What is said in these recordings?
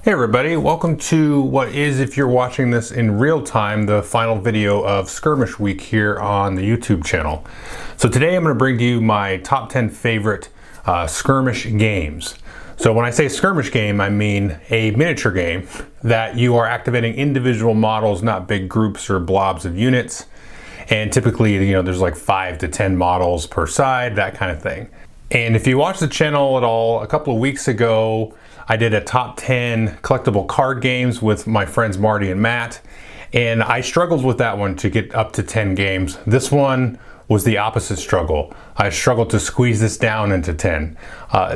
Hey everybody, welcome to what is, if you're watching this in real time, the final video of Skirmish Week here on the YouTube channel. So today I'm going to bring to you my top 10 favorite skirmish games. So when I say skirmish game, I mean a miniature game that you are activating individual models, not big groups or blobs of units. And typically, there's like 5 to 10 models per side, that kind of thing. And if you watch the channel at all, a couple of weeks ago, I did a top 10 collectible card games with my friends Marty and Matt, and I struggled with that one to get up to 10 games. This one was the opposite struggle. I struggled to squeeze this down into 10.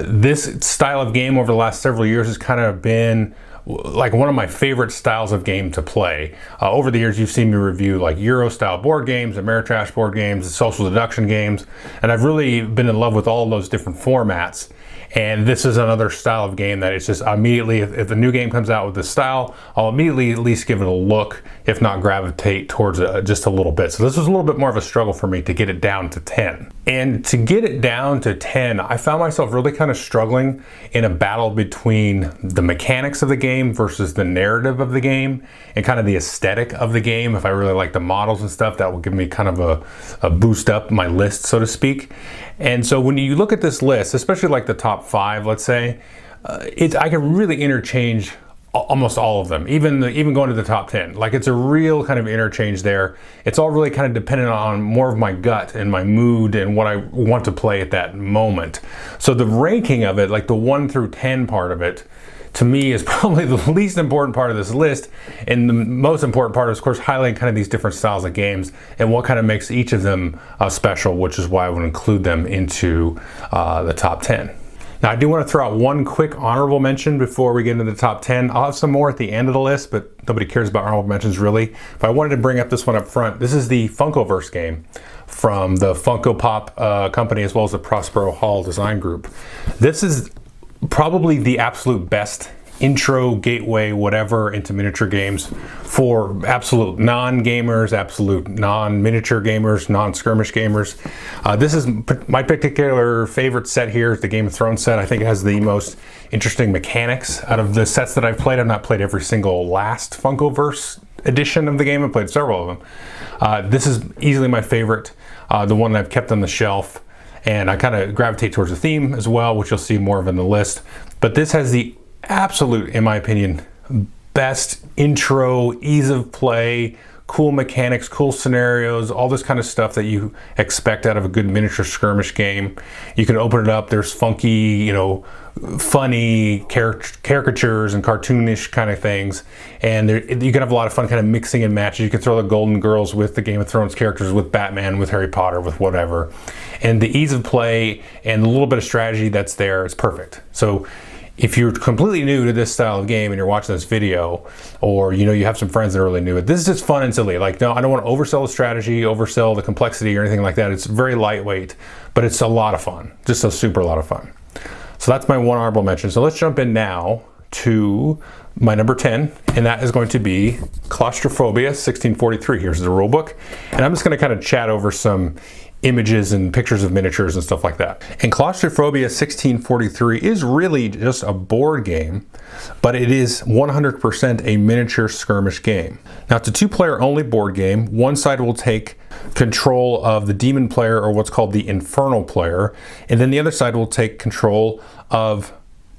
This style of game over the last several years has kind of been like one of my favorite styles of game to play. Over the years, you've seen me review like Euro style board games, Ameritrash board games, social deduction games, and I've really been in love with all of those different formats. And this is another style of game that it's just immediately, if a new game comes out with this style, I'll immediately at least give it a look, if not gravitate towards it just a little bit. So this was a little bit more of a struggle for me to get it down to 10. And to get it down to 10, I found myself really kind of struggling in a battle between the mechanics of the game versus the narrative of the game and kind of the aesthetic of the game. If I really like the models and stuff, that will give me kind of a boost up my list, so to speak. And so when you look at this list, especially like the top 5, let's say, I can really interchange almost all of them, even going to the top 10. Like, it's a real kind of interchange there. It's all really kind of dependent on more of my gut and my mood and what I want to play at that moment. So the ranking of it, like the 1 through 10 part of it, to me is probably the least important part of this list, and the most important part is, of course, highlighting kind of these different styles of games and what kind of makes each of them special, which is why I would include them into the top 10. Now, I do want to throw out one quick honorable mention before we get into the top 10. I'll have some more at the end of the list, but nobody cares about honorable mentions really. But I wanted to bring up this one up front. This is the Funkoverse game from the Funko Pop company, as well as the Prospero Hall Design Group. This is probably the absolute best intro, gateway, whatever, into miniature games for absolute non-gamers, absolute non-miniature gamers, non-skirmish gamers. This is my particular favorite set here, the Game of Thrones set. I think it has the most interesting mechanics out of the sets that I've played. I've not played every single last Funkoverse edition of the game. I've played several of them. This is easily my favorite, the one that I've kept on the shelf. And I kind of gravitate towards the theme as well, which you'll see more of in the list. But this has the absolute, in my opinion, best intro, ease of play, cool mechanics, cool scenarios, all this kind of stuff that you expect out of a good miniature skirmish game. You can open it up, there's funky, funny caricatures and cartoonish kind of things, and you can have a lot of fun kind of mixing and matches. You can throw the Golden Girls with the Game of Thrones characters, with Batman, with Harry Potter, with whatever, and the ease of play and the little bit of strategy that's there is perfect. So if you're completely new to this style of game and you're watching this video, or you have some friends that are really new, this is just fun and silly. Like, no, I don't want to oversell the strategy, oversell the complexity or anything like that. It's very lightweight, but it's a lot of fun, just a super lot of fun. So that's my one honorable mention. So let's jump in now to my number 10, and that is going to be Claustrophobia 1643. Here's the rule book, and I'm just going to kind of chat over some images and pictures of miniatures and stuff like that. And Claustrophobia 1643 is really just a board game, but it is 100% a miniature skirmish game. Now, it's a 2-player only board game. One side will take control of the demon player, or what's called the infernal player, and then the other side will take control of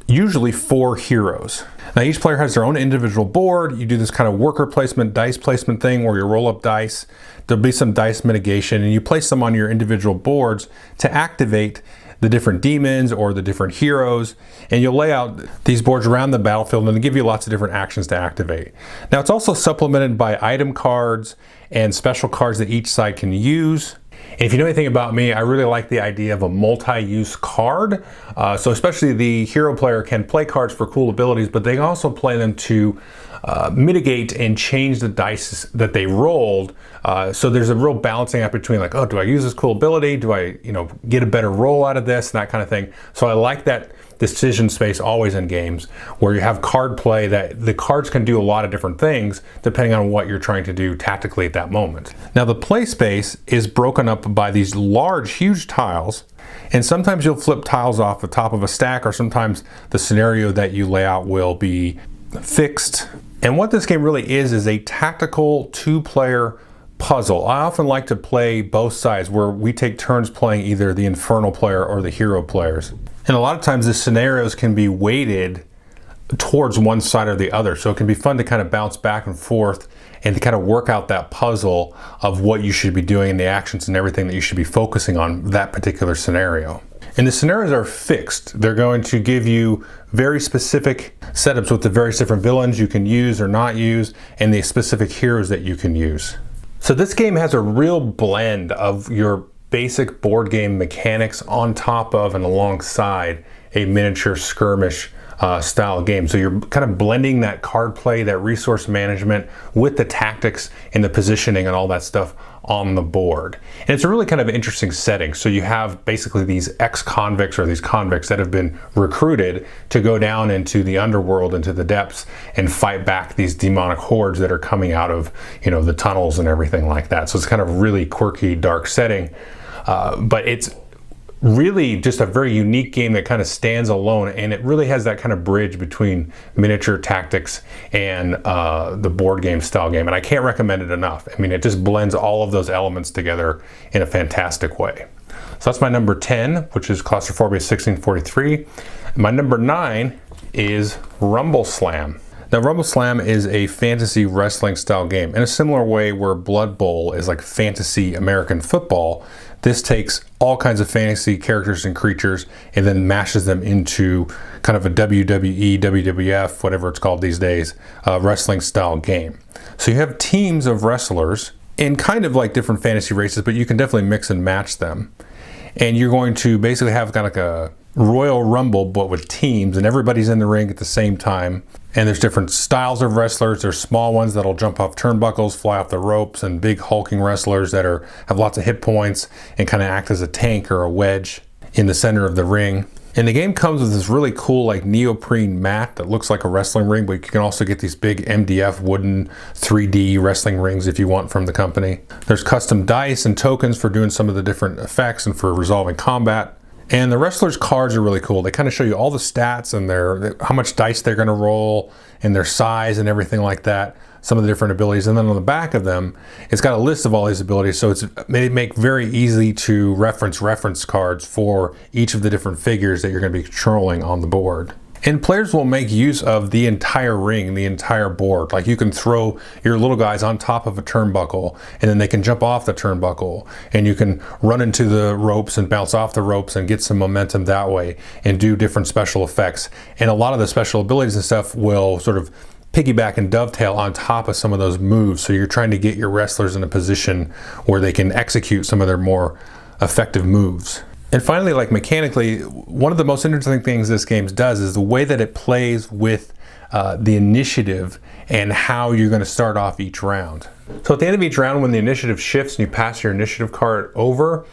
usually 4 heroes. Now, each player has their own individual board. You do this kind of worker placement, dice placement thing where you roll up dice. There'll be some dice mitigation, and you place them on your individual boards to activate the different demons or the different heroes, and you'll lay out these boards around the battlefield, and they give you lots of different actions to activate. Now, it's also supplemented by item cards and special cards that each side can use. And if you know anything about me, I really like the idea of a multi-use card. So especially the hero player can play cards for cool abilities, but they also play them to mitigate and change the dice that they rolled. So there's a real balancing act between, like, oh, do I use this cool ability? Do I, get a better roll out of this? And that kind of thing. So I like that decision space always in games where you have card play, that the cards can do a lot of different things depending on what you're trying to do tactically at that moment. Now, the play space is broken up by these large, huge tiles, and sometimes you'll flip tiles off the top of a stack, or sometimes the scenario that you lay out will be fixed. And what this game really is a tactical two-player puzzle. I often like to play both sides, where we take turns playing either the Infernal player or the Hero players. And a lot of times the scenarios can be weighted towards one side or the other. So it can be fun to kind of bounce back and forth and to kind of work out that puzzle of what you should be doing and the actions and everything that you should be focusing on that particular scenario. And the scenarios are fixed. They're going to give you very specific setups with the various different villains you can use or not use, and the specific heroes that you can use. So this game has a real blend of your basic board game mechanics on top of and alongside a miniature skirmish style game. So you're kind of blending that card play, that resource management with the tactics and the positioning and all that stuff on the board. And it's a really kind of interesting setting. So you have basically these ex-convicts or these convicts that have been recruited to go down into the underworld, into the depths, and fight back these demonic hordes that are coming out of, you know, the tunnels and everything like that. So it's kind of really quirky, dark setting, but it's really just a very unique game that kind of stands alone, and it really has that kind of bridge between miniature tactics and the board game style game, and I can't recommend it enough. I mean, it just blends all of those elements together in a fantastic way. So that's my number 10, which is Claustrophobia 1643. My number 9 is Rumble Slam. Now, Rumble Slam is a fantasy wrestling style game in a similar way where Blood Bowl is like fantasy American football. This takes all kinds of fantasy characters and creatures and then mashes them into kind of a WWE, WWF, whatever it's called these days, wrestling style game. So you have teams of wrestlers in kind of like different fantasy races, but you can definitely mix and match them. And you're going to basically have kind of like a Royal Rumble, but with teams, and everybody's in the ring at the same time. And there's different styles of wrestlers. There's small ones that'll jump off turnbuckles, fly off the ropes, and big hulking wrestlers that have lots of hit points and kind of act as a tank or a wedge in the center of the ring. And the game comes with this really cool like neoprene mat that looks like a wrestling ring, but you can also get these big MDF wooden 3D wrestling rings if you want from the company. There's custom dice and tokens for doing some of the different effects and for resolving combat. And the wrestlers' cards are really cool. They kind of show you all the stats and how much dice they're going to roll and their size and everything like that, some of the different abilities. And then on the back of them, it's got a list of all these abilities. So they make very easy to reference cards for each of the different figures that you're going to be controlling on the board. And players will make use of the entire ring, the entire board. Like you can throw your little guys on top of a turnbuckle and then they can jump off the turnbuckle, and you can run into the ropes and bounce off the ropes and get some momentum that way and do different special effects. And a lot of the special abilities and stuff will sort of piggyback and dovetail on top of some of those moves. So you're trying to get your wrestlers in a position where they can execute some of their more effective moves. And finally, like mechanically, one of the most interesting things this game does is the way that it plays with the initiative and how you're going to start off each round. So at the end of each round, when the initiative shifts and you pass your initiative card over,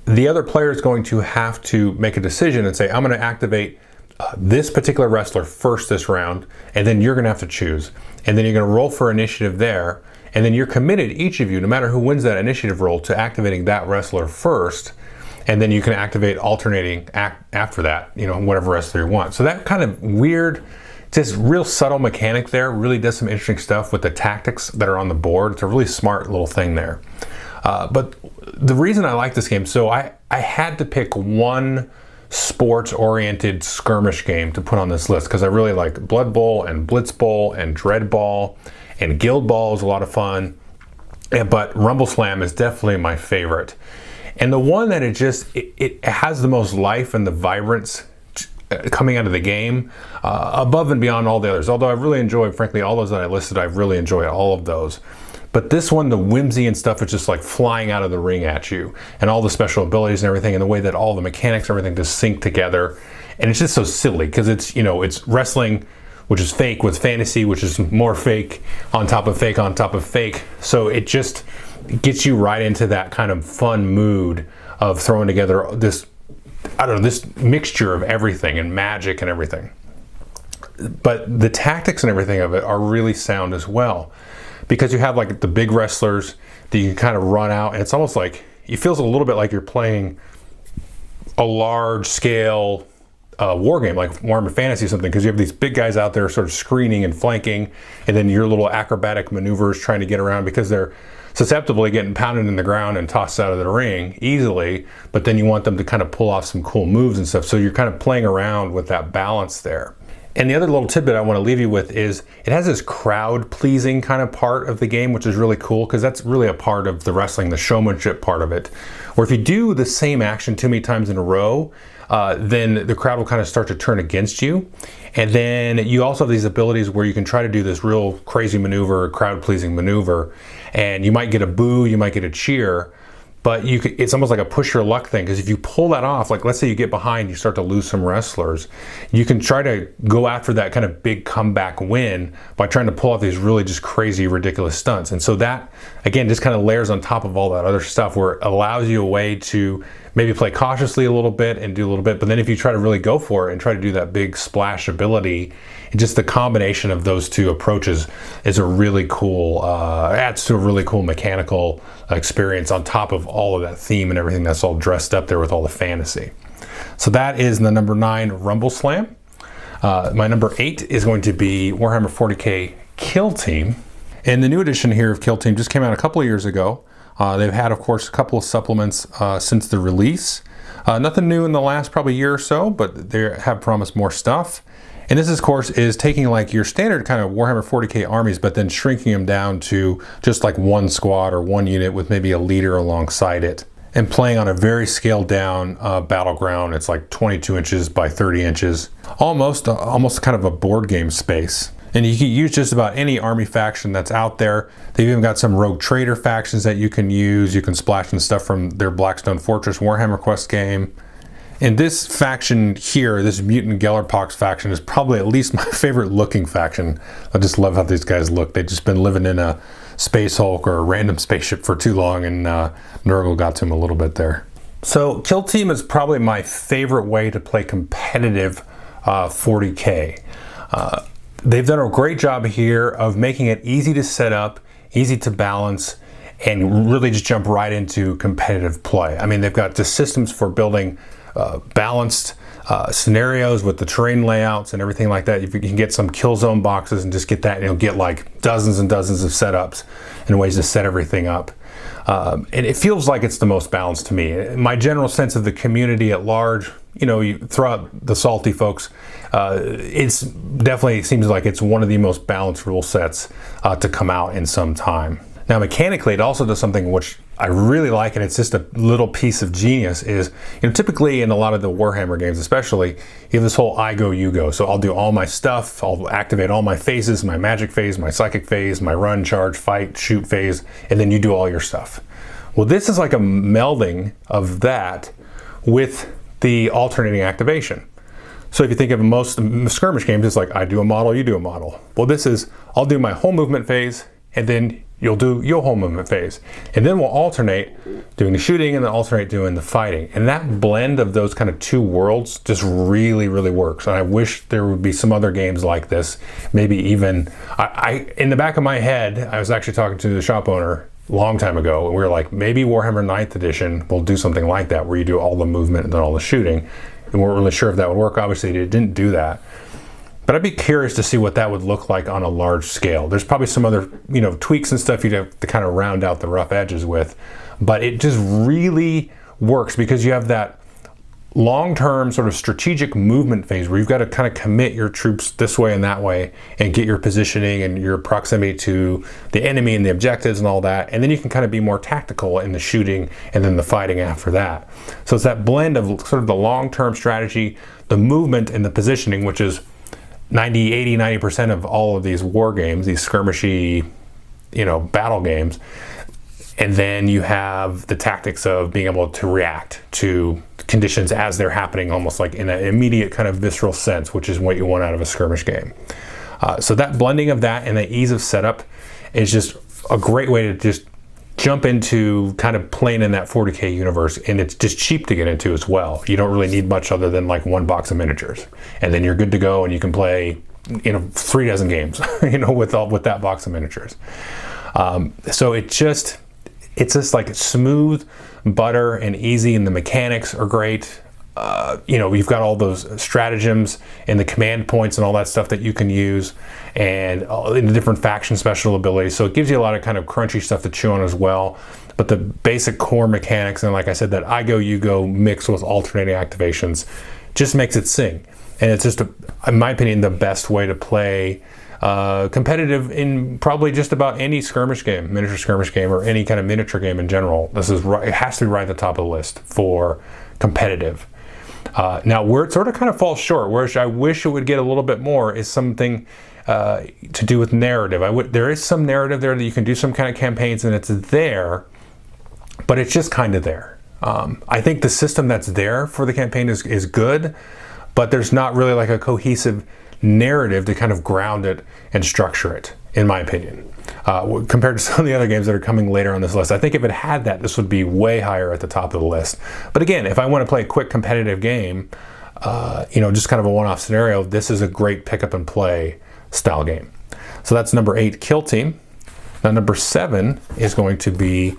the other player is going to have to make a decision and say, I'm going to activate this particular wrestler first this round, and then you're going to have to choose. And then you're going to roll for initiative there, and then you're committed, each of you, no matter who wins that initiative roll, to activating that wrestler first. And then you can activate alternating after that, you know, whatever wrestler you want. So that kind of weird, just real subtle mechanic there really does some interesting stuff with the tactics that are on the board. It's a really smart little thing there. But the reason I like this game, so I had to pick one sports-oriented skirmish game to put on this list because I really like Blood Bowl and Blitz Bowl and Dread Ball, and Guild Ball is a lot of fun. But Rumble Slam is definitely my favorite. And the one that it has the most life and the vibrance coming out of the game, above and beyond all the others. Although I really enjoy, frankly, all those that I listed, I really enjoy all of those. But this one, the whimsy and stuff is just like flying out of the ring at you, and all the special abilities and everything, and the way that all the mechanics and everything just sync together. And it's just so silly because it's, you know, it's wrestling, which is fake, with fantasy, which is more fake on top of fake on top of fake. So it just gets you right into that kind of fun mood of throwing together this, I don't know, this mixture of everything and magic and everything. But the tactics and everything of it are really sound as well, because you have like the big wrestlers that you can kind of run out, and it's almost like, it feels a little bit like you're playing a large scale war game like Warhammer Fantasy or something, because you have these big guys out there sort of screening and flanking, and then your little acrobatic maneuvers trying to get around because they're susceptible to getting pounded in the ground and tossed out of the ring easily, but then you want them to kind of pull off some cool moves and stuff. So you're kind of playing around with that balance there. And the other little tidbit I want to leave you with is it has this crowd pleasing kind of part of the game, which is really cool because that's really a part of the wrestling, the showmanship part of it. Where if you do the same action too many times in a row, then the crowd will kind of start to turn against you. And then you also have these abilities where you can try to do this real crazy maneuver, crowd pleasing maneuver, and you might get a boo, you might get a cheer, but it's almost like a push your luck thing, because if you pull that off, like let's say you get behind, you start to lose some wrestlers, you can try to go after that kind of big comeback win by trying to pull off these really just crazy, ridiculous stunts. And so that, again, just kind of layers on top of all that other stuff where it allows you a way to maybe play cautiously a little bit and do a little bit, but then if you try to really go for it and try to do that big splash ability, just the combination of those two approaches is a really cool, adds to a really cool mechanical experience on top of all of that theme and everything that's all dressed up there with all the fantasy. So that is the number 9 Rumble Slam. My number 8 is going to be Warhammer 40k Kill Team. And the new edition here of Kill Team just came out a couple of years ago. They've had, of course, a couple of supplements since the release. Nothing new in the last probably year or so, but they have promised more stuff. And this, of course, is taking like your standard kind of Warhammer 40k armies, but then shrinking them down to just like one squad or one unit with maybe a leader alongside it, and playing on a very scaled down battleground. It's like 22 inches by 30 inches, almost kind of a board game space. And you can use just about any army faction that's out there. They've even got some rogue trader factions that you can use. You can splash in stuff from their Blackstone Fortress Warhammer Quest game. And this faction here, this Mutant Gellerpox faction, is probably at least my favorite looking faction. I just love how these guys look. They've just been living in a Space Hulk or a random spaceship for too long, and Nurgle got to him a little bit there. So Kill Team is probably my favorite way to play competitive 40K. They've done a great job here of making it easy to set up, easy to balance, and really just jump right into competitive play. I mean, they've got the systems for building balanced scenarios with the terrain layouts and everything like that. If you can get some kill zone boxes and just get that, you'll get like dozens and dozens of setups and ways to set everything up. And it feels like it's the most balanced to me. My general sense of the community at large, you throw out the salty folks, it's definitely seems like it's one of the most balanced rule sets to come out in some time. Now, mechanically, it also does something which I really like, and it's just a little piece of genius, is, typically in a lot of the Warhammer games especially, you have this whole I go, you go. So I'll do all my stuff, I'll activate all my phases, my magic phase, my psychic phase, my run, charge, fight, shoot phase, and then you do all your stuff. Well, this is like a melding of that with the alternating activation. So if you think of most skirmish games, it's like I do a model, you do a model. Well, this is I'll do my whole movement phase, and then you'll do your whole movement phase. And then we'll alternate doing the shooting and then alternate doing the fighting. And that blend of those kind of two worlds just really, really works. And I wish there would be some other games like this. Maybe even, I in the back of my head, I was actually talking to the shop owner a long time ago, and we were like, maybe Warhammer 9th edition will do something like that, where you do all the movement and then all the shooting. And we weren't really sure if that would work. Obviously, it didn't do that. But I'd be curious to see what that would look like on a large scale. There's probably some other, tweaks and stuff you'd have to kind of round out the rough edges with. But it just really works because you have that long-term sort of strategic movement phase where you've got to kind of commit your troops this way and that way and get your positioning and your proximity to the enemy and the objectives and all that. And then you can kind of be more tactical in the shooting and then the fighting after that. So it's that blend of sort of the long-term strategy, the movement, and the positioning, which is 90% of all of these war games, these skirmishy, battle games. And then you have the tactics of being able to react to conditions as they're happening, almost like in an immediate kind of visceral sense, which is what you want out of a skirmish game. So that blending of that and the ease of setup is just a great way to just jump into kind of playing in that 40K universe, and it's just cheap to get into as well. You don't really need much other than like one box of miniatures, and then you're good to go, and you can play 3 dozen games with that box of miniatures. So it's just like smooth butter and easy, and the mechanics are great. you've got all those stratagems and the command points and all that stuff that you can use, and the different faction special abilities. So it gives you a lot of kind of crunchy stuff to chew on as well. But the basic core mechanics, and like I said, that I go, you go mixed with alternating activations just makes it sing. And it's just, in my opinion, the best way to play competitive in probably just about any skirmish game, miniature skirmish game, or any kind of miniature game in general. This is right, it has to be right at the top of the list for competitive. Now, where it sort of kind of falls short, where I wish it would get a little bit more, is something to do with narrative. There is some narrative there that you can do some kind of campaigns, and it's there, but it's just kind of there. I think the system that's there for the campaign is good, but there's not really like a cohesive narrative to kind of ground it and structure it, in my opinion. Compared to some of the other games that are coming later on this list. I think if it had that, this would be way higher at the top of the list. But again, if I want to play a quick competitive game, just kind of a one-off scenario, this is a great pick up and play style game. So that's number 8, Kill Team. Now number 7 is going to be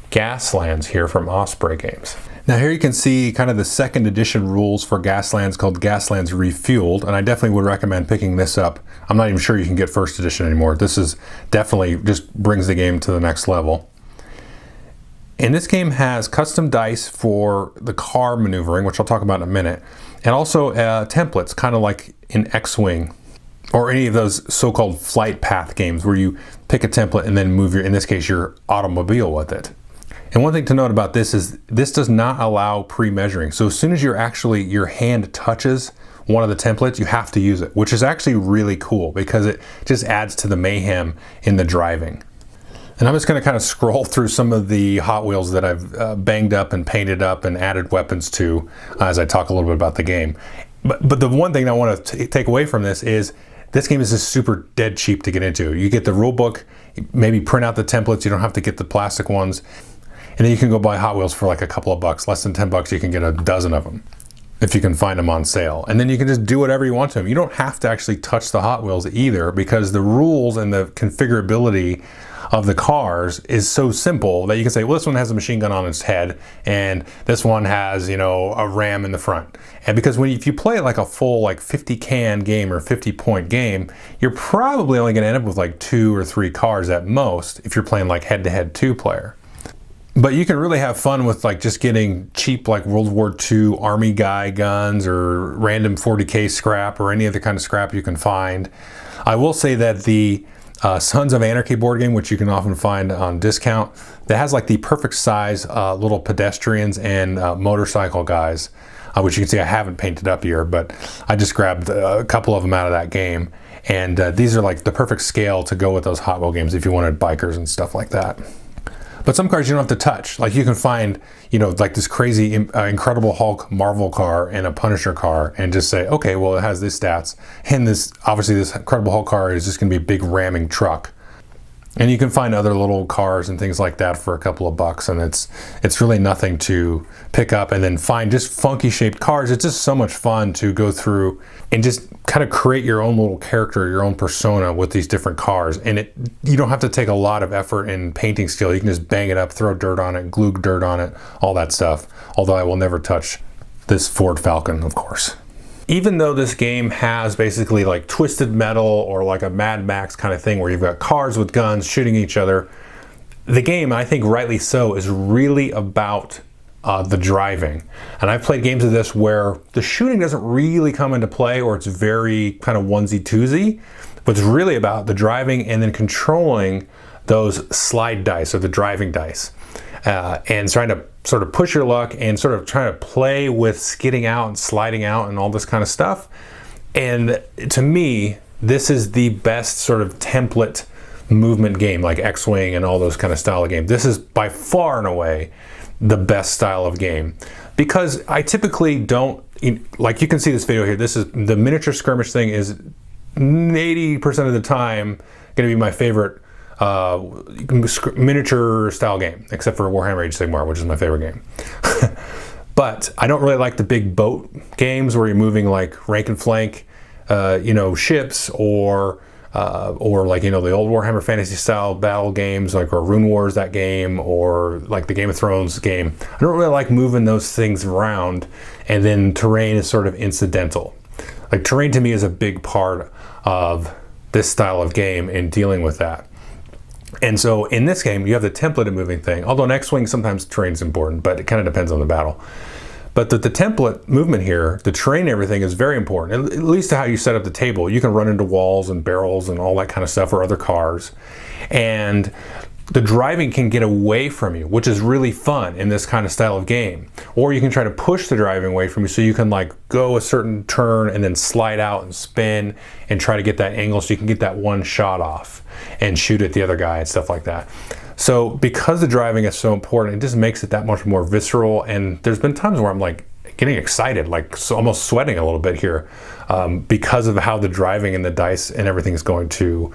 Gaslands here from Osprey Games. Now here you can see kind of the second edition rules for Gaslands, called Gaslands Refueled, and I definitely would recommend picking this up. I'm not even sure you can get first edition anymore. This is definitely just brings the game to the next level. And this game has custom dice for the car maneuvering, which I'll talk about in a minute, and also templates, kind of like in X-Wing or any of those so-called flight path games where you pick a template and then move in this case, your automobile with it. And one thing to note about this is this does not allow pre-measuring. So as soon as your hand touches one of the templates, you have to use it, which is actually really cool because it just adds to the mayhem in the driving. And I'm just going to kind of scroll through some of the Hot Wheels that I've banged up and painted up and added weapons to as I talk a little bit about the game. But the one thing I want to take away from this is this game is just super dead cheap to get into. You get the rule book, maybe print out the templates, you don't have to get the plastic ones. And then you can go buy Hot Wheels for like a couple of bucks, less than 10 bucks, you can get a dozen of them if you can find them on sale. And then you can just do whatever you want to them. You don't have to actually touch the Hot Wheels either, because the rules and the configurability of the cars is so simple that you can say, well, this one has a machine gun on its head, and this one has, a ram in the front. And because if you play like a full like 50 can game or 50 point game, you're probably only going to end up with like 2 or 3 cars at most if you're playing like head-to-head 2-player. But you can really have fun with like just getting cheap like World War II Army guy guns or random 40K scrap or any other kind of scrap you can find. I will say that the Sons of Anarchy board game, which you can often find on discount, that has like the perfect size little pedestrians and motorcycle guys, which you can see I haven't painted up here, but I just grabbed a couple of them out of that game. And these are like the perfect scale to go with those Hot Wheel games if you wanted bikers and stuff like that. But some cars you don't have to touch. Like you can find, like this crazy Incredible Hulk Marvel car and a Punisher car and just say, okay, well, it has these stats. And obviously this Incredible Hulk car is just going to be a big ramming truck. And you can find other little cars and things like that for a couple of bucks, and it's really nothing to pick up and then find just funky shaped cars. It's just so much fun to go through and just kind of create your own little character, your own persona with these different cars. And you don't have to take a lot of effort in painting skill. You can just bang it up, throw dirt on it, glue dirt on it, all that stuff. Although I will never touch this Ford Falcon, of course. Even though this game has basically like Twisted Metal or like a Mad Max kind of thing where you've got cars with guns shooting each other, the game, I think rightly so, is really about the driving. And I've played games of this where the shooting doesn't really come into play, or it's very kind of onesie-twosie, but it's really about the driving and then controlling those slide dice or the driving dice. And trying to sort of push your luck and sort of trying to play with skidding out and sliding out and all this kind of stuff. And to me, this is the best sort of template movement game, like X-Wing and all those kind of style of game. This is by far and away the best style of game, because I typically don't, like you can see this video here, this is the miniature skirmish thing is 80% of the time going to be my favorite miniature style game, except for Warhammer Age of Sigmar, which is my favorite game. But I don't really like the big boat games where you're moving like rank and flank, ships or or like, you know, the old Warhammer Fantasy style battle games, like, or Rune Wars, that game, or like the Game of Thrones game. I don't really like moving those things around, and then terrain is sort of incidental. Like, terrain to me is a big part of this style of game in dealing with that. And so in this game, you have the template of moving thing, although in X-Wing sometimes terrain's important, but it kind of depends on the battle. But the template movement here, the terrain and everything is very important, at least to how you set up the table. You can run into walls and barrels and all that kind of stuff, or other cars. And the driving can get away from you, which is really fun in this kind of style of game. Or you can try to push the driving away from you, so you can like go a certain turn and then slide out and spin and try to get that angle so you can get that one shot off and shoot at the other guy and stuff like that. So because the driving is so important, it just makes it that much more visceral. And there's been times where I'm like getting excited, like almost sweating a little bit here, because of how the driving and the dice and everything is going to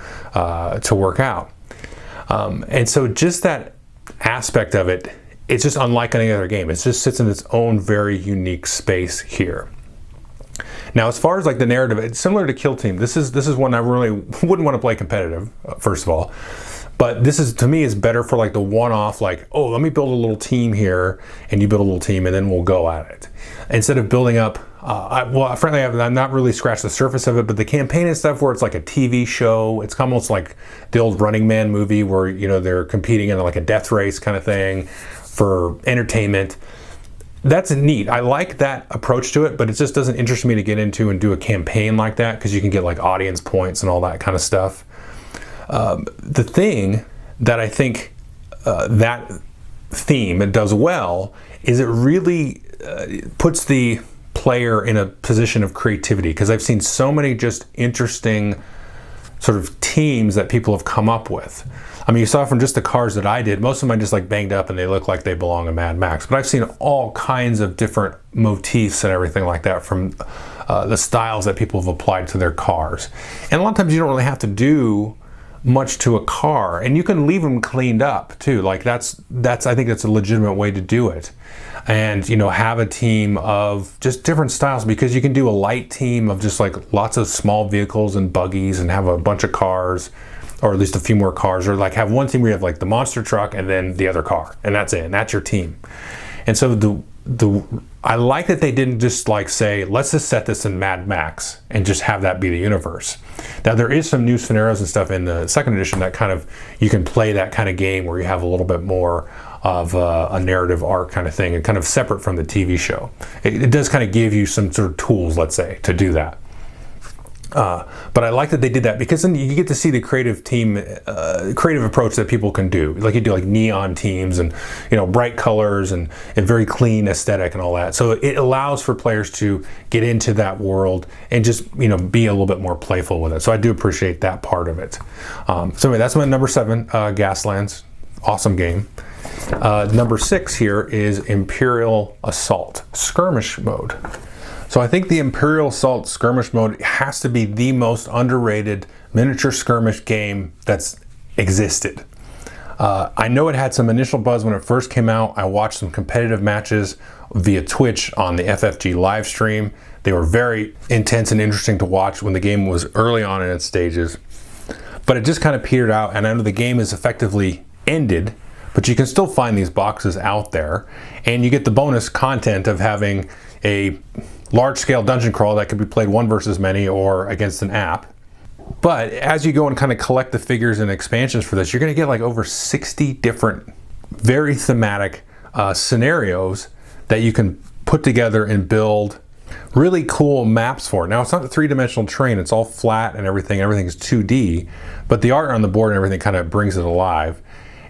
work out. And so just that aspect of it, it's just unlike any other game. It just sits in its own very unique space here. Now, as far as like the narrative, it's similar to Kill Team. This is one I really wouldn't want to play competitive, first of all. But this is, to me, is better for like the one-off, like, oh, let me build a little team here, and you build a little team, and then we'll go at it. Instead of building up, frankly, I've not really scratched the surface of it, but the campaign and stuff where it's like a TV show, it's almost like the old Running Man movie where, you know, they're competing in like a death race kind of thing for entertainment. That's neat. I like that approach to it, but it just doesn't interest me to get into and do a campaign like that, because you can get like audience points and all that kind of stuff. The thing that I think that theme it does well is it really puts the player in a position of creativity, because I've seen so many just interesting sort of teams that people have come up with. I mean, you saw from just the cars that I did, most of them I just like banged up and they look like they belong in Mad Max. But I've seen all kinds of different motifs and everything like that from the styles that people have applied to their cars. And a lot of times you don't really have to do much to a car, and you can leave them cleaned up too. Like that's I think that's a legitimate way to do it. And, you know, have a team of just different styles, because you can do a light team of just like lots of small vehicles and buggies and have a bunch of cars, or at least a few more cars, or like have one team where you have like the monster truck and then the other car, and that's it, and that's your team. And so I like that they didn't just like say, let's just set this in Mad Max and just have that be the universe. Now there is some new scenarios and stuff in the second edition that kind of, you can play that kind of game where you have a little bit more of a narrative arc kind of thing, and kind of separate from the TV show. It does kind of give you some sort of tools, let's say, to do that. But I like that they did that, because then you get to see the creative approach that people can do. Like you do like neon teams and, you know, bright colors and very clean aesthetic and all that. So it allows for players to get into that world and just, you know, be a little bit more playful with it. So I do appreciate that part of it. So anyway, that's my number 7, Gaslands. Awesome game. Number 6 here is Imperial Assault Skirmish Mode. So I think the Imperial Assault Skirmish Mode has to be the most underrated miniature skirmish game that's existed. I know it had some initial buzz when it first came out. I watched some competitive matches via Twitch on the FFG live stream. They were very intense and interesting to watch when the game was early on in its stages. But it just kind of petered out, and I know the game is effectively ended, but you can still find these boxes out there, and you get the bonus content of having a large-scale dungeon crawl that could be played one versus many or against an app. But as you go and kind of collect the figures and expansions for this, you're going to get like over 60 different very thematic scenarios that you can put together and build really cool maps for. Now, it's not a three-dimensional terrain, it's all flat and everything is 2D, but the art on the board and everything kind of brings it alive.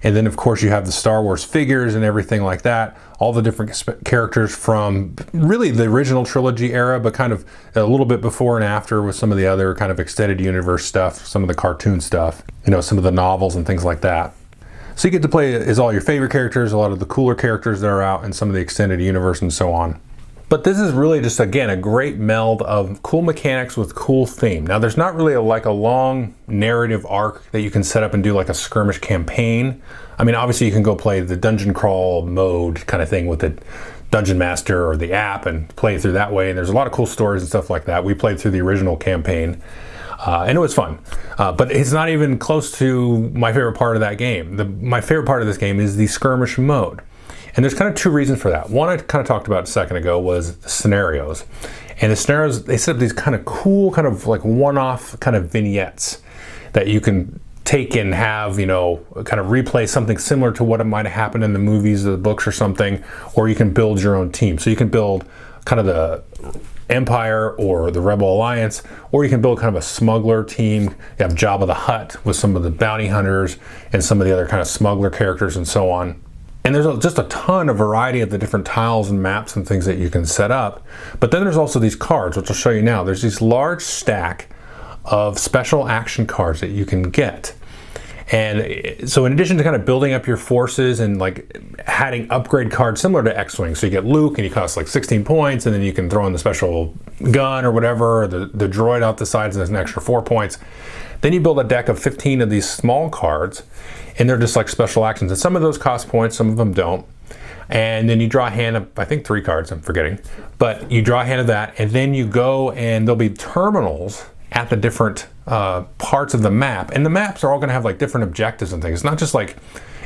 And then, of course, you have the Star Wars figures and everything like that. All the different characters from really the original trilogy era, but kind of a little bit before and after with some of the other kind of extended universe stuff, some of the cartoon stuff, you know, some of the novels and things like that. So you get to play as all your favorite characters, a lot of the cooler characters that are out, and some of the extended universe and so on. But this is really just, again, a great meld of cool mechanics with cool theme. Now, there's not really like a long narrative arc that you can set up and do like a skirmish campaign. I mean, obviously you can go play the dungeon crawl mode kind of thing with the Dungeon Master or the app and play through that way. And there's a lot of cool stories and stuff like that. We played through the original campaign. And it was fun. But it's not even close to my favorite part of that game. My favorite part of this game is the skirmish mode. And there's kind of two reasons for that. One I kind of talked about a second ago was the scenarios. And the scenarios, they set up these kind of cool, kind of like one-off kind of vignettes that you can take and have, you know, kind of replay something similar to what it might have happened in the movies or the books or something, or you can build your own team. So you can build kind of the Empire or the Rebel Alliance, or you can build kind of a smuggler team. You have Jabba the Hutt with some of the bounty hunters and some of the other kind of smuggler characters and so on. And there's just a ton of variety of the different tiles and maps and things that you can set up. But then there's also these cards, which I'll show you now. There's this large stack of special action cards that you can get. And so in addition to kind of building up your forces and like adding upgrade cards similar to X-Wing, so you get Luke and he costs like 16 points, and then you can throw in the special gun or whatever, the droid out the sides and there's an extra 4 points. Then you build a deck of 15 of these small cards, and they're just like special actions. And some of those cost points, some of them don't. And then you draw a hand of, I think 3 cards, I'm forgetting. But you draw a hand of that, and then you go and there'll be terminals at the different parts of the map. And the maps are all gonna have like different objectives and things. It's not just like,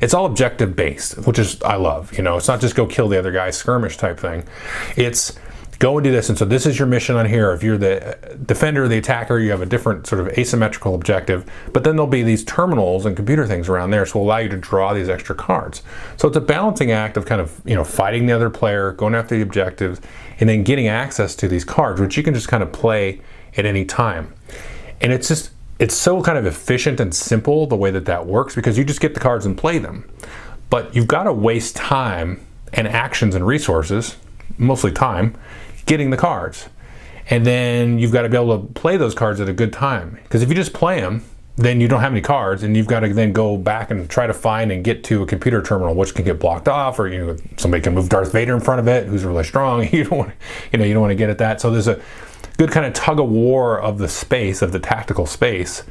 it's all objective based, which is, I love, you know, it's not just go kill the other guy, skirmish type thing. It's go and do this, and so this is your mission on here. If you're the defender or the attacker, you have a different sort of asymmetrical objective, but then there'll be these terminals and computer things around there, so it'll allow you to draw these extra cards. So it's a balancing act of kind of, you know, fighting the other player, going after the objectives, and then getting access to these cards, which you can just kind of play at any time. And it's just, it's so kind of efficient and simple the way that that works, because you just get the cards and play them. But you've got to waste time and actions and resources, mostly time, getting the cards. And then you've got to be able to play those cards at a good time. Because if you just play them, then you don't have any cards, and you've got to then go back and try to find and get to a computer terminal, which can get blocked off, or, you know, somebody can move Darth Vader in front of it who's really strong. You don't want, you know, you don't want to get at that. So there's a good kind of tug of war of the space, of the tactical space,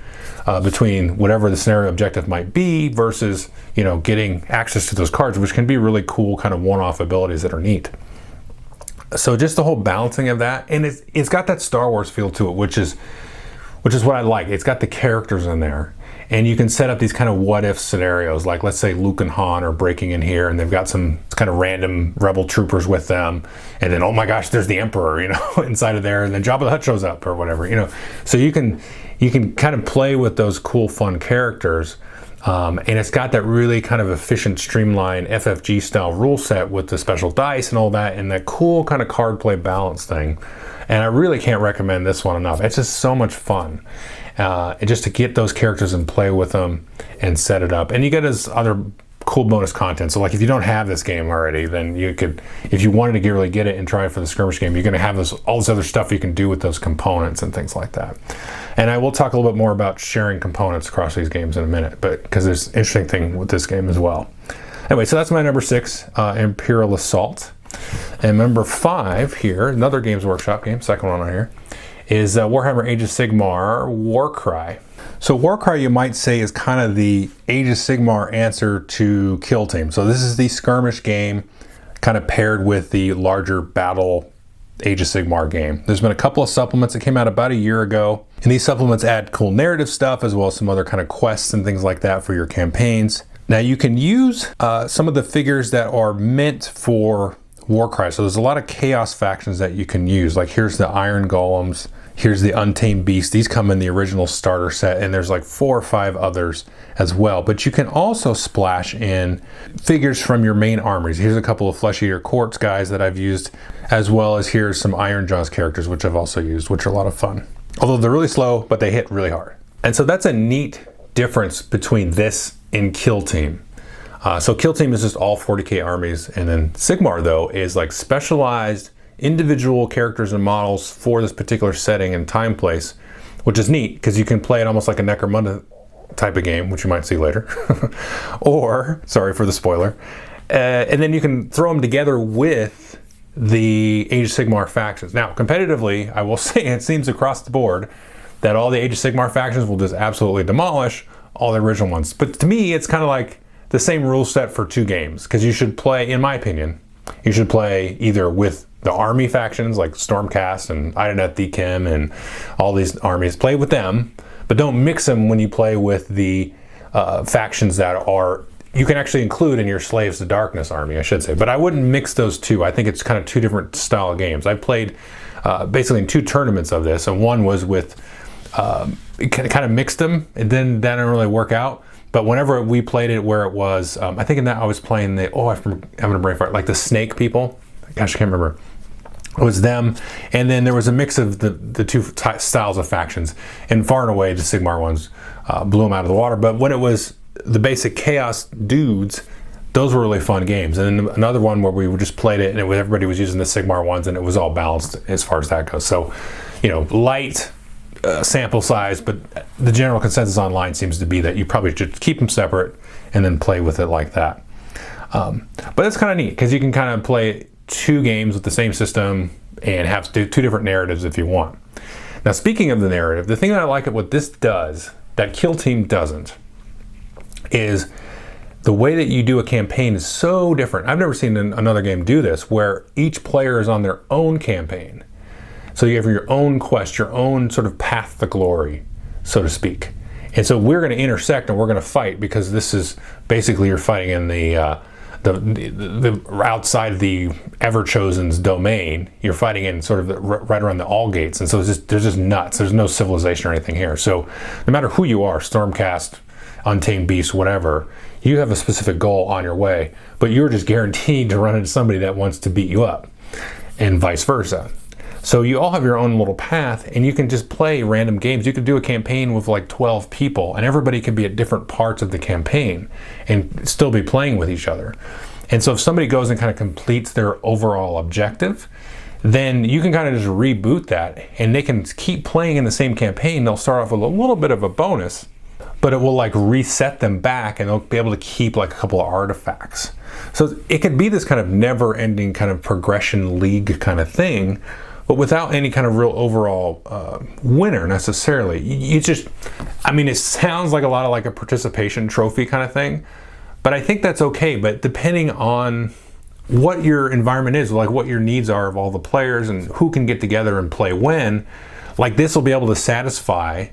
between whatever the scenario objective might be versus, you know, getting access to those cards, which can be really cool kind of one-off abilities that are neat. So just the whole balancing of that, and it's got that Star Wars feel to it, which is what I like. It's got the characters in there, and you can set up these kind of what if scenarios, like let's say Luke and Han are breaking in here and they've got some kind of random rebel troopers with them, and then, oh my gosh, there's the Emperor, you know, inside of there, and then Jabba the Hutt shows up or whatever, you know. So you can kind of play with those cool, fun characters. And it's got that really kind of efficient, streamlined FFG style rule set with the special dice and all that, and that cool kind of card play balance thing. And I really can't recommend this one enough. It's just so much fun. And just to get those characters and play with them and set it up. And you get this other cool bonus content. So like if you don't have this game already, then you could, if you wanted to really get it and try it for the skirmish game, you're going to have all this other stuff you can do with those components and things like that. And I will talk a little bit more about sharing components across these games in a minute, but because there's an interesting thing with this game as well. Anyway, so that's my number 6, Imperial Assault. And number 5 here, another Games Workshop game, second one on here, is Warhammer Age of Sigmar Warcry. So Warcry, you might say, is kind of the Age of Sigmar answer to Kill Team. So this is the skirmish game kind of paired with the larger battle Age of Sigmar game. There's been a couple of supplements that came out about a year ago, and these supplements add cool narrative stuff as well as some other kind of quests and things like that for your campaigns. Now you can use some of the figures that are meant for Warcry. So there's a lot of chaos factions that you can use. Like here's the Iron Golems, here's the Untamed Beast. These come in the original starter set, and there's like 4 or 5 others as well. But you can also splash in figures from your main armies. Here's a couple of Flesh Eater Quartz guys that I've used, as well as here's some Iron Jaws characters, which I've also used, which are a lot of fun. Although they're really slow, but they hit really hard. And so that's a neat difference between this and Kill Team. So Kill Team is just all 40k armies, and then Sigmar, though, is like specialized individual characters and models for this particular setting and time place, which is neat because you can play it almost like a Necromunda type of game, which you might see later. Or, sorry for the spoiler, and then you can throw them together with the Age of Sigmar factions. Now, competitively, I will say it seems across the board that all the Age of Sigmar factions will just absolutely demolish all the original ones. But to me, it's kind of like the same rule set for 2 games, because you should play, in my opinion, you should play either with the army factions like Stormcast and Idanet Thikem and all these armies. Play with them, but don't mix them when you play with the factions that are, you can actually include in your Slaves to Darkness army, I should say. But I wouldn't mix those two. I think it's kind of two different style of games. I played basically in 2 tournaments of this, and one was with, kind of mixed them, and then that didn't really work out. But whenever we played it where it was, I think in that I was playing the, I'm having a brain fart, like the Snake people. Gosh, I can't remember. It was them, and then there was a mix of the 2 styles of factions, and far and away the Sigmar ones blew them out of the water. But when it was the basic Chaos dudes, those were really fun games. And then another one where we just played it, and everybody was using the Sigmar ones, and it was all balanced as far as that goes. So, you know, light sample size, but the general consensus online seems to be that you probably should keep them separate and then play with it like that. But it's kind of neat because you can kind of play 2 games with the same system and have 2 different narratives if you want. Now, speaking of the narrative, the thing that I like at what this does that Kill Team doesn't is the way that you do a campaign is so different. I've never seen another game do this where each player is on their own campaign. So you have your own quest, your own sort of path to glory, so to speak. And so we're going to intersect and we're going to fight because this is basically you're fighting in the outside the Ever-Chosen's domain. You're fighting in sort of right around the All Gates, and so there's just nuts. There's no civilization or anything here. So no matter who you are, Stormcast, Untamed Beast, whatever, you have a specific goal on your way, but you're just guaranteed to run into somebody that wants to beat you up, and vice versa. So you all have your own little path, and you can just play random games. You could do a campaign with like 12 people, and everybody could be at different parts of the campaign and still be playing with each other. And so if somebody goes and kind of completes their overall objective, then you can kind of just reboot that, and they can keep playing in the same campaign. They'll start off with a little bit of a bonus, but it will like reset them back, and they'll be able to keep like a couple of artifacts. So it could be this kind of never-ending kind of progression league kind of thing, but without any kind of real overall winner necessarily. You just, I mean, it sounds like a lot of like a participation trophy kind of thing, but I think that's okay. But depending on what your environment is, like what your needs are of all the players and who can get together and play when, like this will be able to satisfy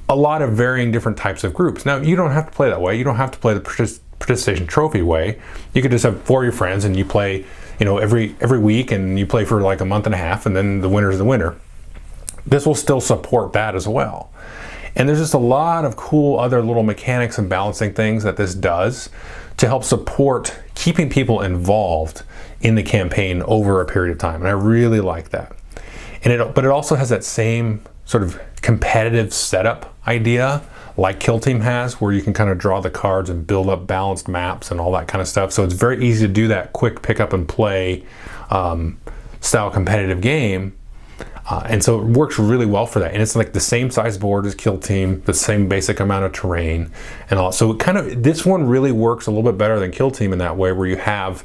a lot of varying different types of groups. Now, you don't have to play that way. You don't have to play the participation trophy way. You could just have 4 of your friends and you play, you know, every week, and you play for like a month and a half, and then the winner's the winner. This will still support that as well. And there's just a lot of cool other little mechanics and balancing things that this does to help support keeping people involved in the campaign over a period of time. And I really like that. But it also has that same sort of competitive setup idea like Kill Team has, where you can kind of draw the cards and build up balanced maps and all that kind of stuff. So it's very easy to do that quick pick up and play style competitive game. And so it works really well for that. And it's like the same size board as Kill Team, the same basic amount of terrain and all. So it kind of, this one really works a little bit better than Kill Team in that way, where you have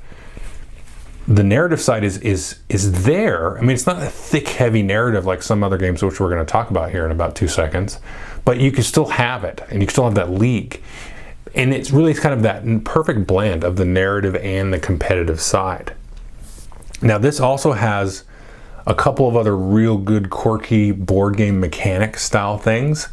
the narrative side is there. I mean, it's not a thick, heavy narrative like some other games, which we're going to talk about here in about 2 seconds. But you can still have it, and you can still have that league. And it's really kind of that perfect blend of the narrative and the competitive side. Now, this also has a couple of other real good quirky board game mechanic style things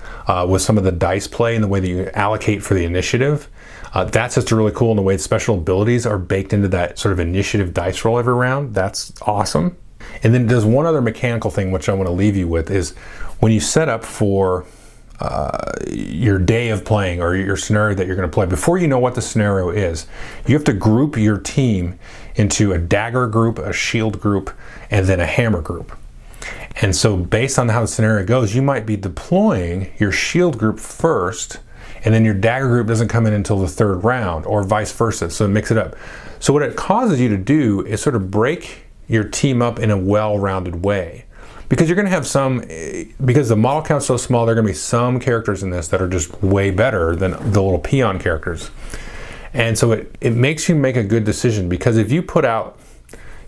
with some of the dice play and the way that you allocate for the initiative. That's just really cool, and the way special abilities are baked into that sort of initiative dice roll every round. That's awesome. And then there's one other mechanical thing which I want to leave you with is when you set up for your day of playing or your scenario that you're going to play, before you know what the scenario is, you have to group your team into a dagger group, a shield group, and then a hammer group. And so based on how the scenario goes, you might be deploying your shield group first, and then your dagger group doesn't come in until the 3rd round, or vice versa. So mix it up. So what it causes you to do is sort of break your team up in a well-rounded way. Because you're going to have some, because the model count's so small, there are going to be some characters in this that are just way better than the little peon characters. And so it makes you make a good decision, because if you put out,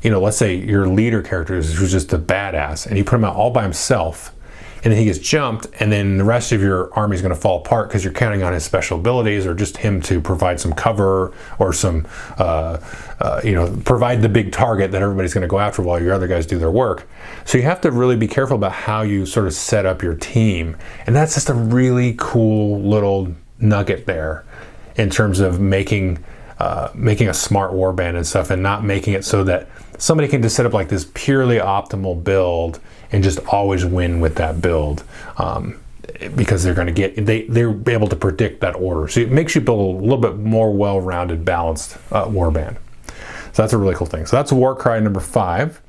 you know, let's say your leader character who's just a badass, and you put him out all by himself, and then he gets jumped, and then the rest of your army is going to fall apart because you're counting on his special abilities or just him to provide some cover or some, provide the big target that everybody's going to go after while your other guys do their work. So you have to really be careful about how you sort of set up your team, and that's just a really cool little nugget there in terms of making a smart warband and stuff, and not making it so that somebody can just set up like this purely optimal build and just always win with that build, because they're going to they're able to predict that order. So it makes you build a little bit more well-rounded, balanced warband. So that's a really cool thing. So that's Warcry number 5.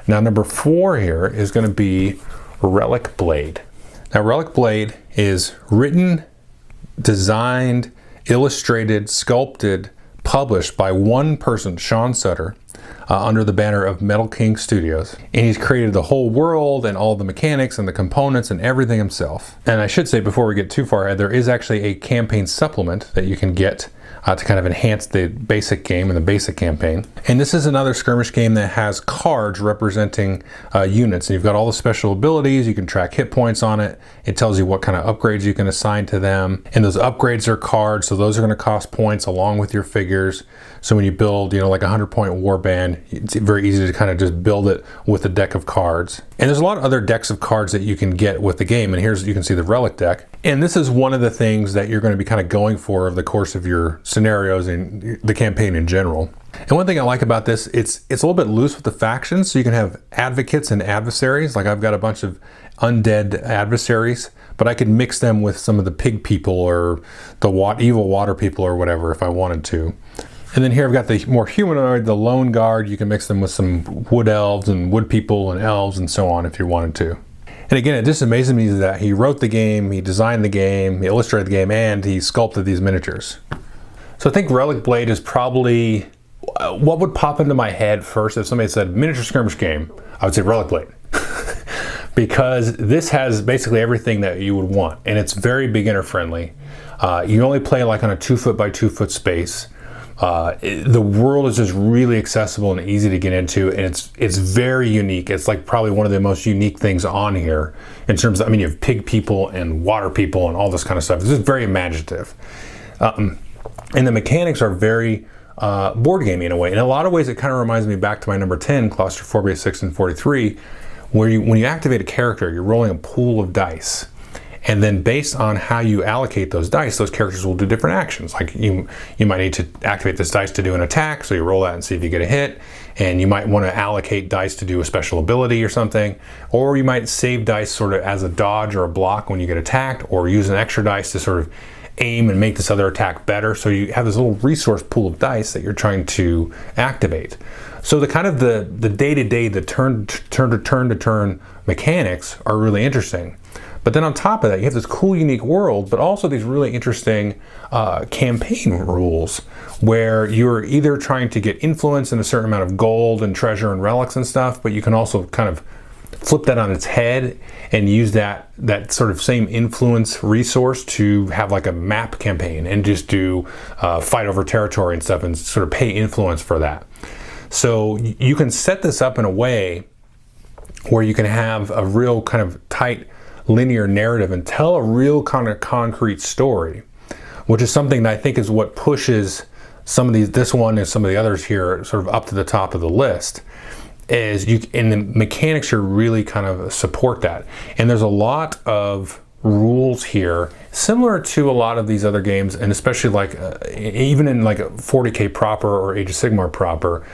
Now number 4 here is going to be Relic Blade. Now Relic Blade is written, designed, illustrated, sculpted, published by one person, Sean Sutter, under the banner of Metal King Studios. And he's created the whole world and all the mechanics and the components and everything himself. And I should say, before we get too far ahead, there is actually a campaign supplement that you can get to kind of enhance the basic game and the basic campaign. And this is another skirmish game that has cards representing units. And you've got all the special abilities. You can track hit points on it. It tells you what kind of upgrades you can assign to them. And those upgrades are cards, so those are going to cost points along with your figures. So when you build, like a 100-point warband, it's very easy to kind of just build it with a deck of cards. And there's a lot of other decks of cards that you can get with the game. And you can see the Relic deck. And this is one of the things that you're going to be kind of going for over the course of your scenarios and the campaign in general. And one thing I like about this, it's a little bit loose with the factions, so you can have advocates and adversaries. Like I've got a bunch of undead adversaries, but I could mix them with some of the pig people or the evil water people or whatever if I wanted to. And then here I've got the more humanoid, the lone guard. You can mix them with some wood elves and wood people and elves and so on if you wanted to. And again, it just amazes me that he wrote the game, he designed the game, he illustrated the game, and he sculpted these miniatures. So I think Relic Blade is probably what would pop into my head first if somebody said miniature skirmish game. I would say Relic Blade. Because this has basically everything that you would want, and it's very beginner friendly. You only play like on a 2-foot by 2-foot space. The world is just really accessible and easy to get into, and it's very unique. It's like probably one of the most unique things on here in terms of, you have pig people and water people and all this kind of stuff. It's just very imaginative. And the mechanics are very board gamey in a way. In a lot of ways, it kind of reminds me back to my number 10, Claustrophobia 6 and 43, where when you activate a character, you're rolling a pool of dice. And then based on how you allocate those dice, those characters will do different actions. Like you might need to activate this dice to do an attack, so you roll that and see if you get a hit. And you might want to allocate dice to do a special ability or something. Or you might save dice sort of as a dodge or a block when you get attacked, or use an extra dice to sort of aim and make this other attack better. So you have this little resource pool of dice that you're trying to activate. So the kind of the day-to-day, the turn-to-turn mechanics are really interesting. But then on top of that, you have this cool, unique world, but also these really interesting campaign rules where you're either trying to get influence in a certain amount of gold and treasure and relics and stuff, but you can also kind of flip that on its head and use that sort of same influence resource to have like a map campaign and just do fight over territory and stuff and sort of pay influence for that. So you can set this up in a way where you can have a real kind of tight linear narrative and tell a real kind of concrete story, which is something that I think is what pushes this one and some of the others here sort of up to the top of the list. And the mechanics here really kind of support that. And there's a lot of rules here similar to a lot of these other games, and especially like even in like 40K proper or Age of Sigmar proper,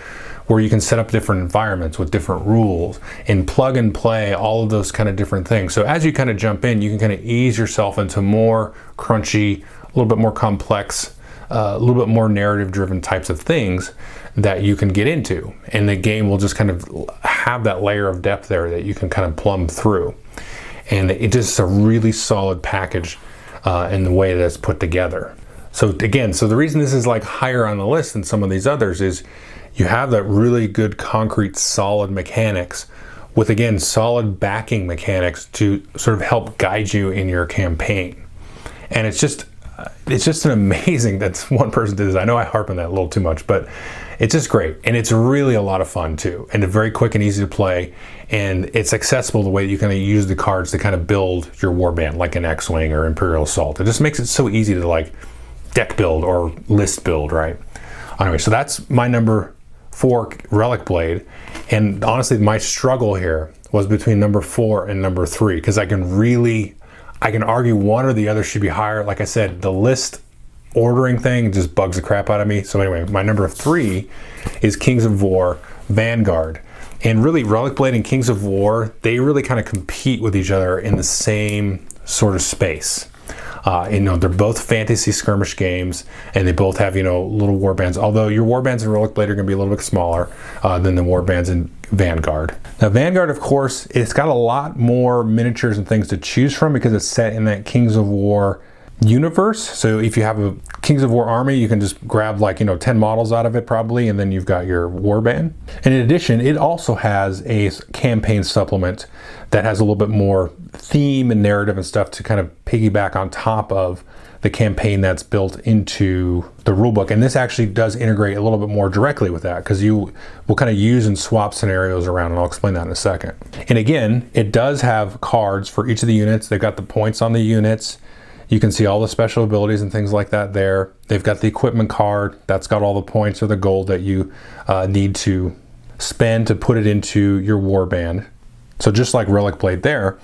where you can set up different environments with different rules and plug and play all of those kind of different things. So as you kind of jump in, you can kind of ease yourself into more crunchy, a little bit more complex, a little bit more narrative driven types of things that you can get into. And the game will just kind of have that layer of depth there that you can kind of plumb through. And it just is a really solid package in the way that it's put together. So again, the reason this is like higher on the list than some of these others is you have that really good, concrete, solid mechanics with, again, solid backing mechanics to sort of help guide you in your campaign. And it's just, it's just an amazing that one person did this. I know I harp on that a little too much, but it's just great. And it's really a lot of fun too. And it's very quick and easy to play. And it's accessible the way that you kind of use the cards to kind of build your warband, like an X-Wing or Imperial Assault. It just makes it so easy to like deck build or list build, right? Anyway, so that's my number 4 Relic Blade. And honestly, my struggle here was between number 4 and number 3, because I can argue one or the other should be higher. Like I said, the list ordering thing just bugs the crap out of me. So anyway, my number 3 is Kings of War Vanguard. And really, Relic Blade and Kings of War, they really kind of compete with each other in the same sort of space. They're both fantasy skirmish games, and they both have, little warbands. Although your warbands in Relic Blade are going to be a little bit smaller than the warbands in Vanguard. Now, Vanguard, of course, it's got a lot more miniatures and things to choose from because it's set in that Kings of War universe. So if you have a Kings of War army, you can just grab 10 models out of it probably, and then you've got your warband. And in addition, it also has a campaign supplement that has a little bit more theme and narrative and stuff to kind of piggyback on top of the campaign that's built into the rulebook. And this actually does integrate a little bit more directly with that, because you will kind of use and swap scenarios around, and I'll explain that in a second. And again, it does have cards for each of the units. They've got the points on the units. You can see all the special abilities and things like that there. They've got the equipment card. That's got all the points or the gold that you need to spend to put it into your warband. So just like Relic Blade there,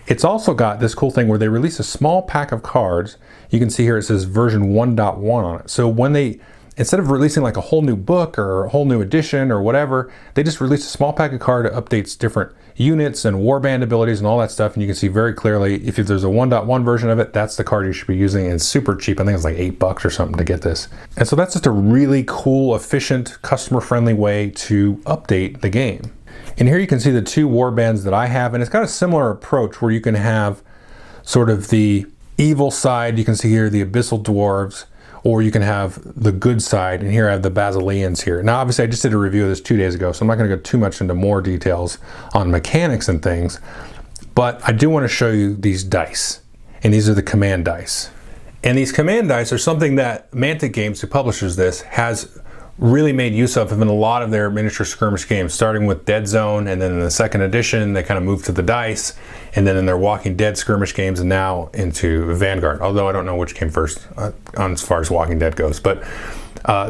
it's also got this cool thing where they release a small pack of cards. You can see here it says version 1.1 on it. So when they, instead of releasing like a whole new book or a whole new edition or whatever, they just release a small pack of card that updates different units and warband abilities and all that stuff. And you can see very clearly if there's a 1.1 version of it, that's the card you should be using. And it's super cheap. I think it's like $8 or something to get this. And so that's just a really cool, efficient, customer-friendly way to update the game. And here you can see the 2 warbands that I have, and it's got a similar approach where you can have sort of the evil side. You can see here the Abyssal Dwarves, or you can have the good side, and here I have the Basileans here. Now obviously I just did a review of this 2 days ago, so I'm not going to go too much into more details on mechanics and things, but I do want to show you these dice, and these are the command dice. And these command dice are something that Mantic Games, who publishes this, has really made use of in a lot of their miniature skirmish games, starting with Dead Zone, and then in the 2nd edition they kind of moved to the dice, and then in their Walking Dead skirmish games, and now into Vanguard, although I don't know which came first on as far as Walking Dead goes. But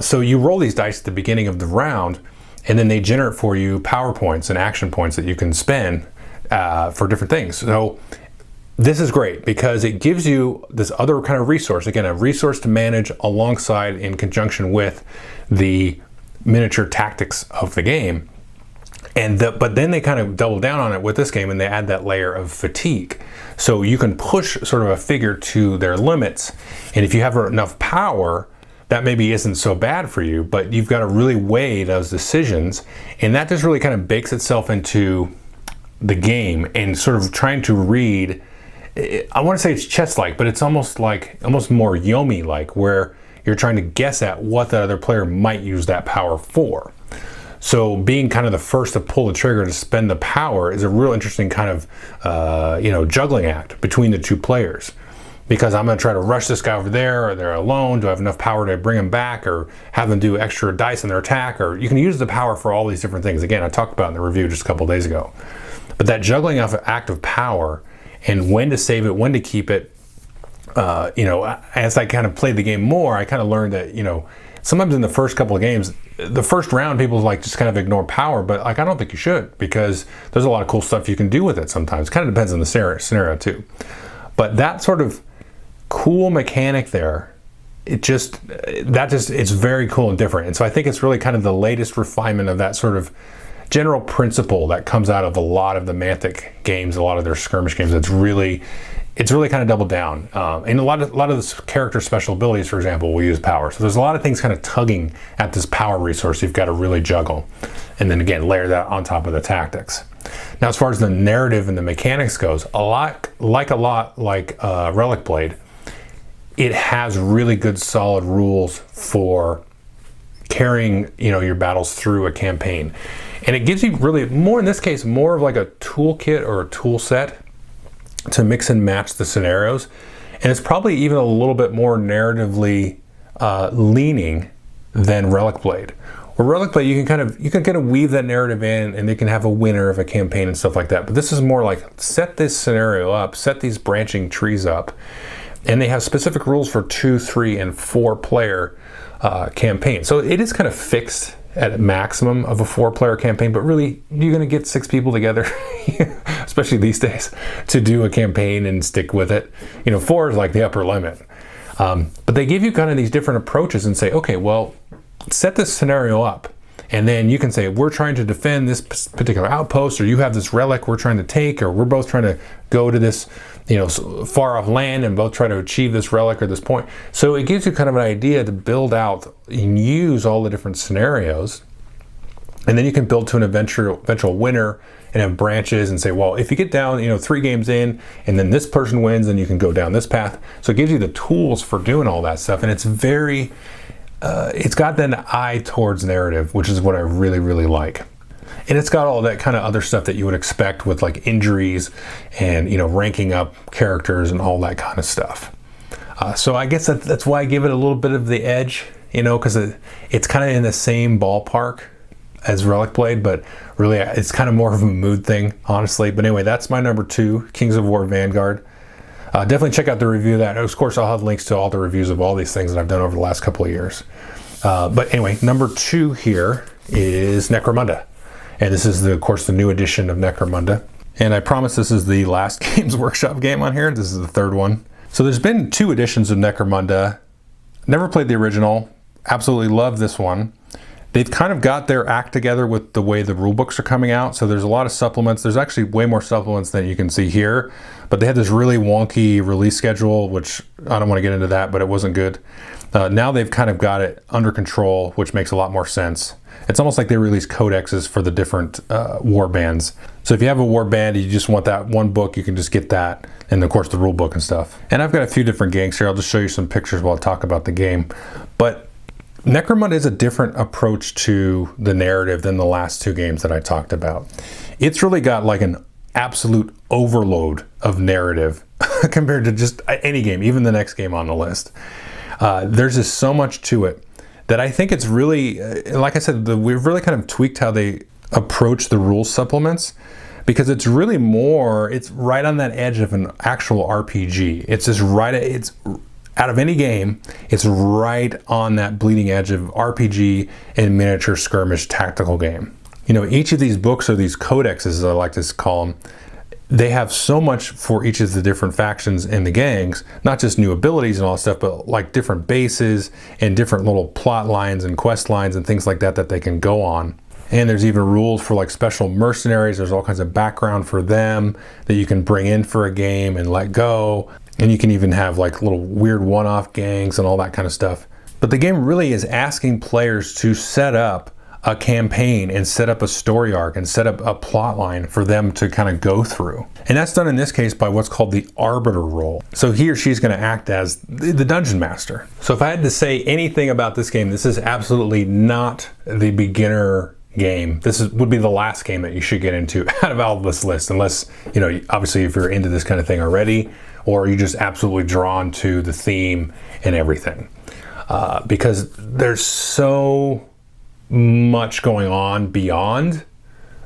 so you roll these dice at the beginning of the round, and then they generate for you power points and action points that you can spend for different things. So this is great because it gives you this other kind of resource, again, a resource to manage alongside in conjunction with the miniature tactics of the game. But then they kind of double down on it with this game, and they add that layer of fatigue. So you can push sort of a figure to their limits, and if you have enough power, that maybe isn't so bad for you, but you've got to really weigh those decisions, and that just really kind of bakes itself into the game and sort of trying to read. I want to say it's chess-like, but it's almost more Yomi-like, where you're trying to guess at what the other player might use that power for. So being kind of the first to pull the trigger to spend the power is a real interesting kind of juggling act between the 2 players. Because I'm going to try to rush this guy over there, or they're alone. Do I have enough power to bring him back, or have them do extra dice in their attack? Or you can use the power for all these different things. Again, I talked about in the review just a couple days ago. But that juggling of act of power, and when to save it, when to keep it, as I kind of played the game more, I kind of learned that, sometimes in the first couple of games, the first round, people just kind of ignore power, but I don't think you should, because there's a lot of cool stuff you can do with it sometimes. It kind of depends on the scenario too. But that sort of cool mechanic there, it's very cool and different. And so I think it's really kind of the latest refinement of that sort of general principle that comes out of a lot of the Mantic games, a lot of their skirmish games. It's really kind of doubled down. And a lot of the character special abilities, for example, will use power. So there's a lot of things kind of tugging at this power resource you've got to really juggle. And then again, layer that on top of the tactics. Now, as far as the narrative and the mechanics goes, a lot like Relic Blade, it has really good solid rules for carrying your battles through a campaign. And it gives you really more, in this case, more of like a toolkit or a tool set to mix and match the scenarios. And it's probably even a little bit more narratively leaning than Relic Blade. Where Relic Blade, you can kind of weave that narrative in, and they can have a winner of a campaign and stuff like that. But this is more like set this scenario up, set these branching trees up, and they have specific rules for 2, 3, and 4 player campaign. So it is kind of fixed at a maximum of a 4-player campaign, but really you're going to get 6 people together, especially these days, to do a campaign and stick with it. 4 is like the upper limit. But they give you kind of these different approaches and say, okay, well, set this scenario up. And then you can say, we're trying to defend this particular outpost, or you have this relic we're trying to take, or we're both trying to go to this, far off land and both try to achieve this relic or this point. So it gives you kind of an idea to build out and use all the different scenarios. And then you can build to an eventual winner and have branches and say, well, if you get down, 3 games in and then this person wins, then you can go down this path. So it gives you the tools for doing all that stuff. And it's very, it's got that eye towards narrative, which is what I really, really like. And it's got all that kind of other stuff that you would expect with like injuries and, ranking up characters and all that kind of stuff. So I guess that's why I give it a little bit of the edge, because it's kind of in the same ballpark as Relic Blade, but really it's kind of more of a mood thing, honestly. But anyway, that's my number 2, Kings of War Vanguard. Definitely check out the review of that. Of course, I'll have links to all the reviews of all these things that I've done over the last couple of years. But anyway, number 2 here is Necromunda. And this is, of course, the new edition of Necromunda. And I promise this is the last Games Workshop game on here. This is the 3rd one. So there's been 2 editions of Necromunda. Never played the original. Absolutely love this one. They've kind of got their act together with the way the rule books are coming out. So there's a lot of supplements. There's actually way more supplements than you can see here. But they had this really wonky release schedule, which I don't want to get into that, but it wasn't good. Now they've kind of got it under control, which makes a lot more sense. It's almost like they release codexes for the different war bands. So if you have a war band and you just want that one book, you can just get that. And of course the rule book and stuff. And I've got a few different gangs here. I'll just show you some pictures while I talk about the game. But Necromunda is a different approach to the narrative than the last 2 games that I talked about. It's really got like an absolute overload of narrative compared to just any game, even the next game on the list. There's just so much to it that I think it's really, like I said, we've really kind of tweaked how they approach the rules supplements, because it's really more, it's right on that edge of an actual RPG. It's just it's out of any game, it's right on that bleeding edge of RPG and miniature skirmish tactical game. Each of these books, or these codexes, as I like to call them, they have so much for each of the different factions in the gangs, not just new abilities and all that stuff, but like different bases and different little plot lines and quest lines and things like that that they can go on. And there's even rules for like special mercenaries. There's all kinds of background for them that you can bring in for a game and let go. And you can even have like little weird one-off gangs and all that kind of stuff. But the game really is asking players to set up a campaign and set up a story arc and set up a plot line for them to kind of go through. And that's done in this case by what's called the Arbiter role. So he or she's going to act as the dungeon master. So if I had to say anything about this game, this is absolutely not the beginner game. This would be the last game that you should get into out of all of this list, unless, obviously if you're into this kind of thing already, or you're just absolutely drawn to the theme and everything. Because there's so much going on beyond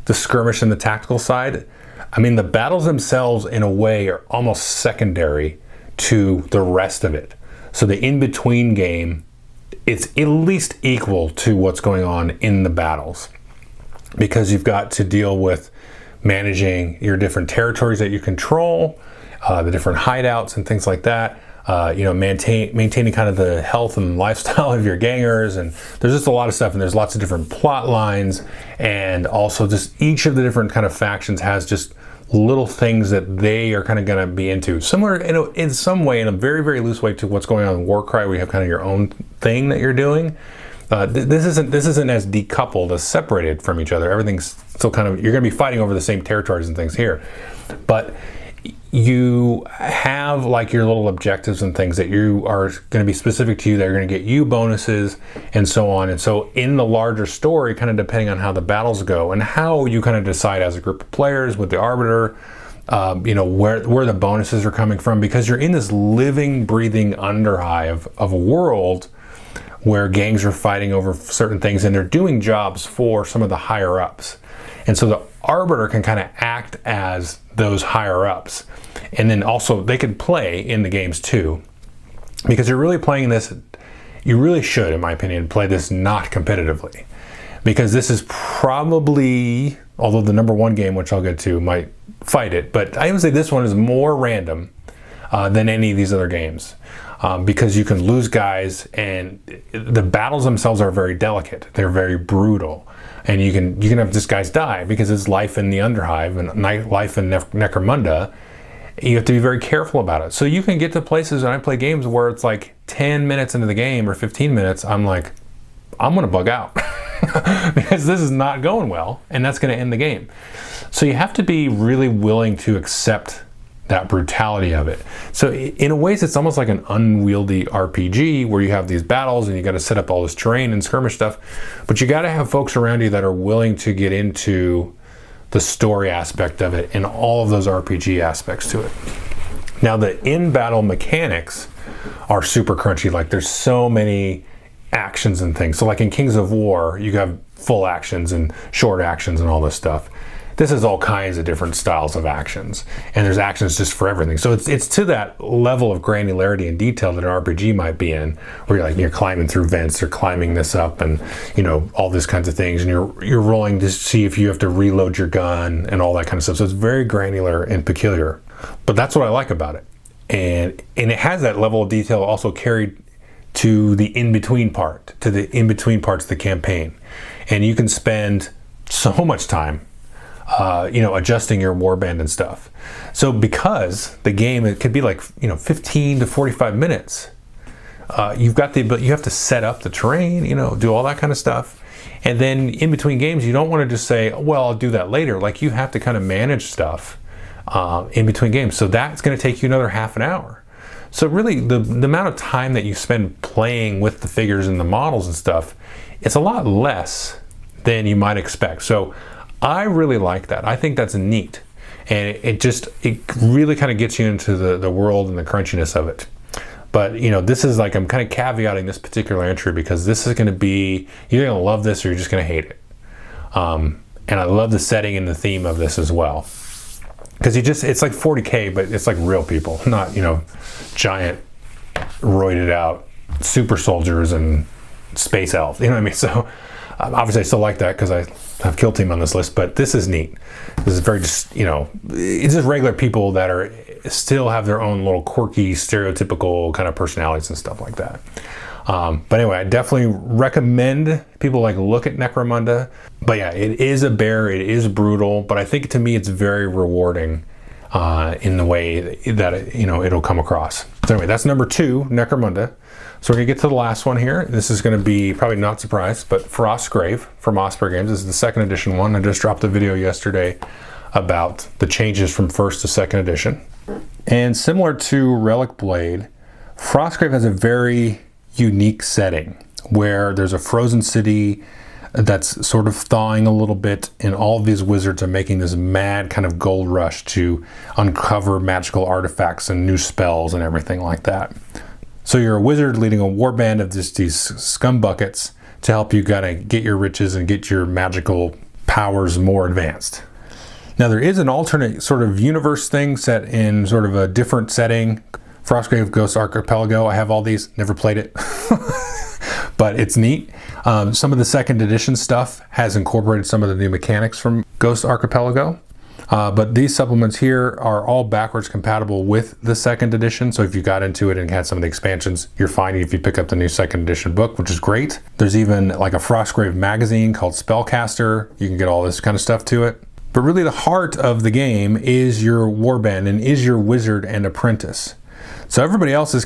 the skirmish and the tactical side. I mean, the battles themselves in a way are almost secondary to the rest of it. So the in-between game, it's at least equal to what's going on in the battles, because you've got to deal with managing your different territories that you control, the different hideouts and things like that. Maintaining kind of the health and lifestyle of your gangers, and there's just a lot of stuff, and there's lots of different plot lines, and also just each of the different kind of factions has just little things that they are kind of going to be into, similar in some way, in a very, very loose way, to what's going on in Warcry, where you have kind of your own thing that you're doing. This isn't as decoupled, as separated from each other. Everything's still kind of, you're going to be fighting over the same territories and things here, but you have like your little objectives and things that you are going to be specific to you, that are going to get you bonuses and so on. And so in the larger story, kind of depending on how the battles go and how you kind of decide as a group of players with the Arbiter, where the bonuses are coming from, because you're in this living, breathing underhive of a world where gangs are fighting over certain things, and they're doing jobs for some of the higher ups. And so the arbiter can kind of act as those higher ups. And then also they can play in the games too, because you're really playing this, you really should, in my opinion, play this not competitively. Because this is probably, although the number one game, which I'll get to, might fight it, but I would say this one is more random than any of these other games. Because you can lose guys, and the battles themselves are very delicate. They're very brutal, and you can have just guys die because it's life in the Underhive and life in Necromunda. You have to be very careful about it. So you can get to places, and I play games where it's like 10 minutes into the game or 15 minutes, I'm like, I'm gonna bug out because this is not going well, and that's gonna end the game. So you have to be really willing to accept that brutality of it. So in a ways, it's almost like an unwieldy RPG where you have these battles and you got to set up all this terrain and skirmish stuff, but you got to have folks around you that are willing to get into the story aspect of it and all of those RPG aspects to it. Now, the in-battle mechanics are super crunchy. Like, there's so many actions and things. So like in Kings of War, you have full actions and short actions and all this stuff. This is all kinds of different styles of actions, and there's actions just for everything. So it's to that level of granularity and detail that an RPG might be in, where you're climbing through vents or climbing this up, and all these kinds of things, and you're rolling to see if you have to reload your gun and all that kind of stuff. So it's very granular and peculiar, but that's what I like about it, and it has that level of detail also carried to the in-between part, to the in-between parts of the campaign, and you can spend so much time adjusting your warband and stuff. So because the game, it could be like 15 to 45 minutes. You have to set up the terrain, do all that kind of stuff. And then in between games, you don't want to just say, well, I'll do that later. Like, you have to kind of manage stuff in between games. So that's going to take you another half an hour. So really, the amount of time that you spend playing with the figures and the models and stuff, it's a lot less than you might expect. So I really like that. I think that's neat. And it really kind of gets you into the world and the crunchiness of it. But, this is like, I'm kind of caveating this particular entry because this is going to be, you're going to love this or you're just going to hate it. And I love the setting and the theme of this as well. Because it's like 40K, but it's like real people, not, giant, roided out super soldiers and space elves. You know what I mean? So obviously I still like that because I have Kill Team on this list, but this is neat. This is very just, it's just regular people that are still have their own little quirky, stereotypical kind of personalities and stuff like that. But anyway, I definitely recommend people look at Necromunda. But yeah, it is a bear, it is brutal, but I think to me it's very rewarding in the way that it'll come across. So anyway, that's number 2, Necromunda. So we're gonna get to the last one here. This is gonna be probably not surprised, but Frostgrave from Osprey Games. This is the 2nd edition one. I just dropped a video yesterday about the changes from 1st to 2nd edition. And similar to Relic Blade, Frostgrave has a very unique setting where there's a frozen city that's sort of thawing a little bit, and all of these wizards are making this mad kind of gold rush to uncover magical artifacts and new spells and everything like that. So you're a wizard leading a warband of just these scumbuckets to help you kind of get your riches and get your magical powers more advanced. Now there is an alternate sort of universe thing set in sort of a different setting. Frostgrave Ghost Archipelago. I have all these, never played it, but it's neat. Some of the 2nd edition stuff has incorporated some of the new mechanics from Ghost Archipelago. But these supplements here are all backwards compatible with the 2nd edition. So if you got into it and had some of the expansions, you're fine if you pick up the new 2nd edition book, which is great. There's even like a Frostgrave magazine called Spellcaster. You can get all this kind of stuff to it. But really the heart of the game is your warband and is your wizard and apprentice. So everybody else is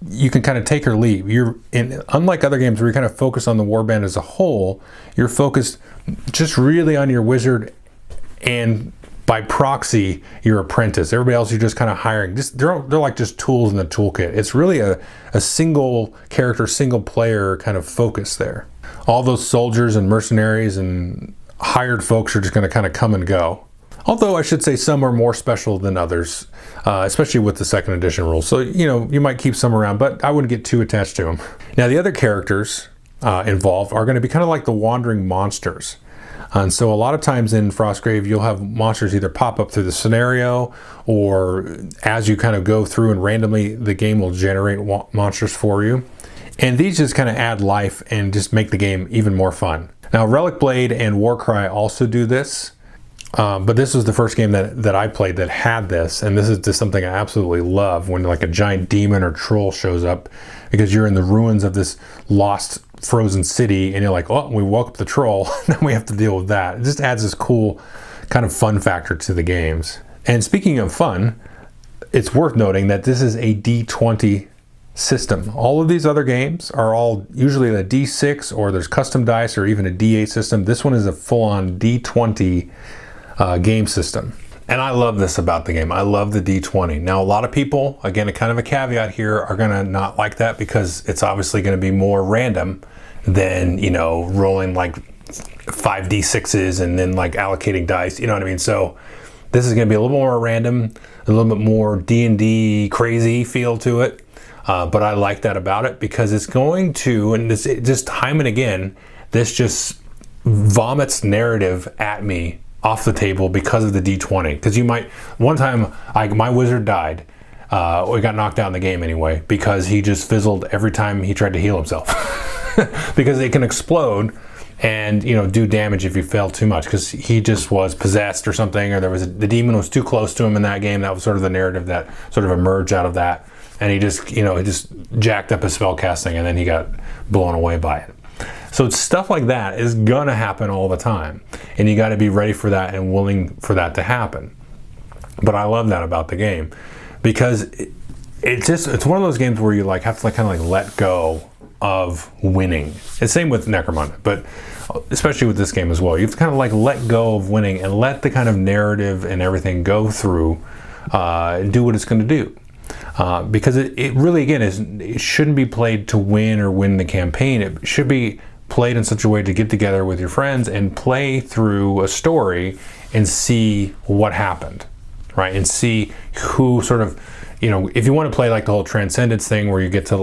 you can kind of take or leave. Unlike other games where you kind of focus on the warband as a whole, you're focused just really on your wizard and by proxy your apprentice. Everybody else you're just kind of hiring. They're like just tools in the toolkit. It's really a single character, single player kind of focus there. All those soldiers and mercenaries and hired folks are just going to kind of come and go. Although I should say some are more special than others, especially with the second edition rules. So, you might keep some around, but I wouldn't get too attached to them. Now, the other characters involved are going to be kind of like the wandering monsters. And so a lot of times in Frostgrave, you'll have monsters either pop up through the scenario, or as you kind of go through and randomly the game will generate monsters for you. And these just kind of add life and just make the game even more fun. Now, Relic Blade and Warcry also do this. But this was the first game that I played that had this, and this is just something I absolutely love, when like a giant demon or troll shows up, because you're in the ruins of this lost frozen city, and you're like, oh, we woke up the troll, now we have to deal with that. It just adds this cool kind of fun factor to the games. And speaking of fun, it's worth noting that this is a D20 system. All of these other games are all usually a D6, or there's custom dice, or even a D8 system. This one is a full-on D20 game system. And I love this about the game. I love the D20. Now, a lot of people, again, a kind of a caveat here, are going to not like that, because it's obviously going to be more random than, rolling like 5 D6s and then like allocating dice, you know what I mean? So this is going to be a little more random, a little bit more D&D crazy feel to it. But I like that about it, because it's going to, and this just time and again, this just vomits narrative at me off the table because of the D20. Because one time my wizard died, we got knocked out in the game anyway, because he just fizzled every time he tried to heal himself. Because it can explode and do damage if you fail too much, because he just was possessed or something, or the demon was too close to him in that game. That was sort of the narrative that sort of emerged out of that, and he just he just jacked up his spell casting, and then he got blown away by it. So stuff like that is gonna happen all the time, and you got to be ready for that and willing for that to happen. But I love that about the game, because it's one of those games where you have to kind of let go of winning. And same with Necromunda, but especially with this game as well. You have to kind of let go of winning and let the kind of narrative and everything go through, do what it's going to do. Because it really, again, it shouldn't be played to win or win the campaign. It should be played in such a way to get together with your friends and play through a story and see what happened, right? And see who sort of, if you want to play the whole transcendence thing, where you get to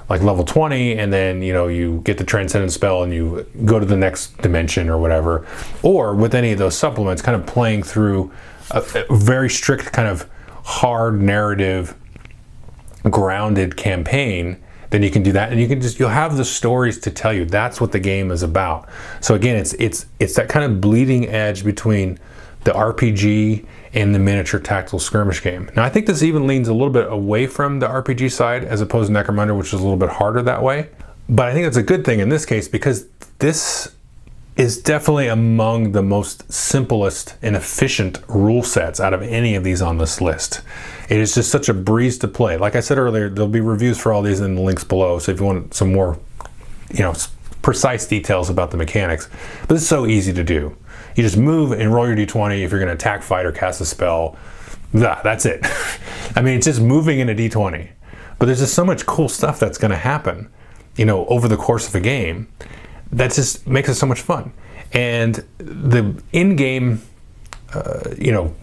level 20, and then you get the transcendence spell and you go to the next dimension or whatever, or with any of those supplements, kind of playing through a very strict kind of hard narrative grounded campaign, then you can do that, and you'll have the stories to tell you. That's what the game is about. So again, it's that kind of bleeding edge between the RPG and the miniature tactical skirmish game. Now, I think this even leans a little bit away from the RPG side, as opposed to Necromunda, which is a little bit harder that way. But I think that's a good thing in this case, because this is definitely among the most simplest and efficient rule sets out of any of these on this list. It is just such a breeze to play. Like I said earlier, there'll be reviews for all these in the links below, so if you want some more precise details about the mechanics. But it's so easy to do. You just move and roll your d20 if you're going to attack, fight, or cast a spell. That's it. I mean, it's just moving in a d20. But there's just so much cool stuff that's going to happen, over the course of a game, that just makes it so much fun. And the in-game,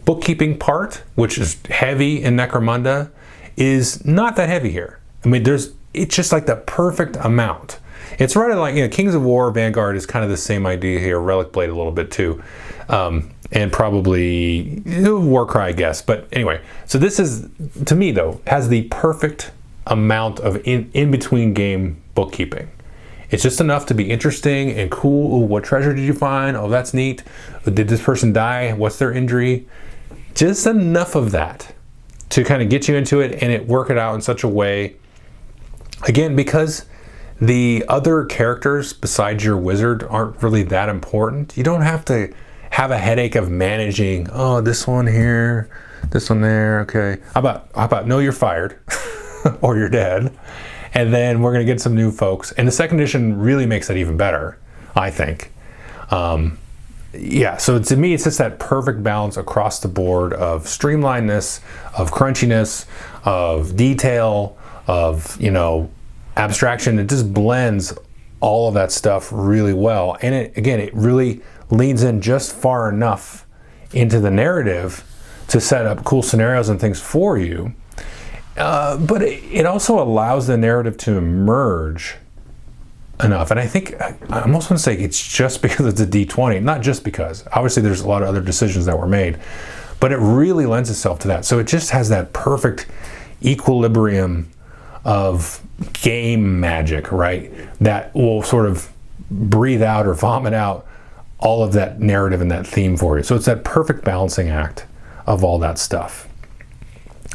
bookkeeping part, which is heavy in Necromunda, is not that heavy here. I mean, it's just the perfect amount. It's right at Kings of War, Vanguard is kind of the same idea here. Relic Blade a little bit too, and probably Warcry, I guess. But anyway, so this is, to me though, has the perfect amount of in-between game bookkeeping. It's just enough to be interesting and cool. Ooh, what treasure did you find? Oh, that's neat. Did this person die? What's their injury? Just enough of that to kind of get you into it, and work it out in such a way, again, because the other characters besides your wizard aren't really that important. You don't have to have a headache of managing, this one here, this one there, okay. How about no, you're fired or you're dead. And then we're going to get some new folks. And the second edition really makes it even better, I think. So to me, it's just that perfect balance across the board of streamlinedness, of crunchiness, of detail, of, abstraction. It just blends all of that stuff really well. And it really leans in just far enough into the narrative to set up cool scenarios and things for you. But it also allows the narrative to emerge enough. And I think I almost want to say it's just because it's a D20, not just because. Obviously, there's a lot of other decisions that were made, but it really lends itself to that. So it just has that perfect equilibrium of game magic, right? That will sort of breathe out or vomit out all of that narrative and that theme for you. So it's that perfect balancing act of all that stuff.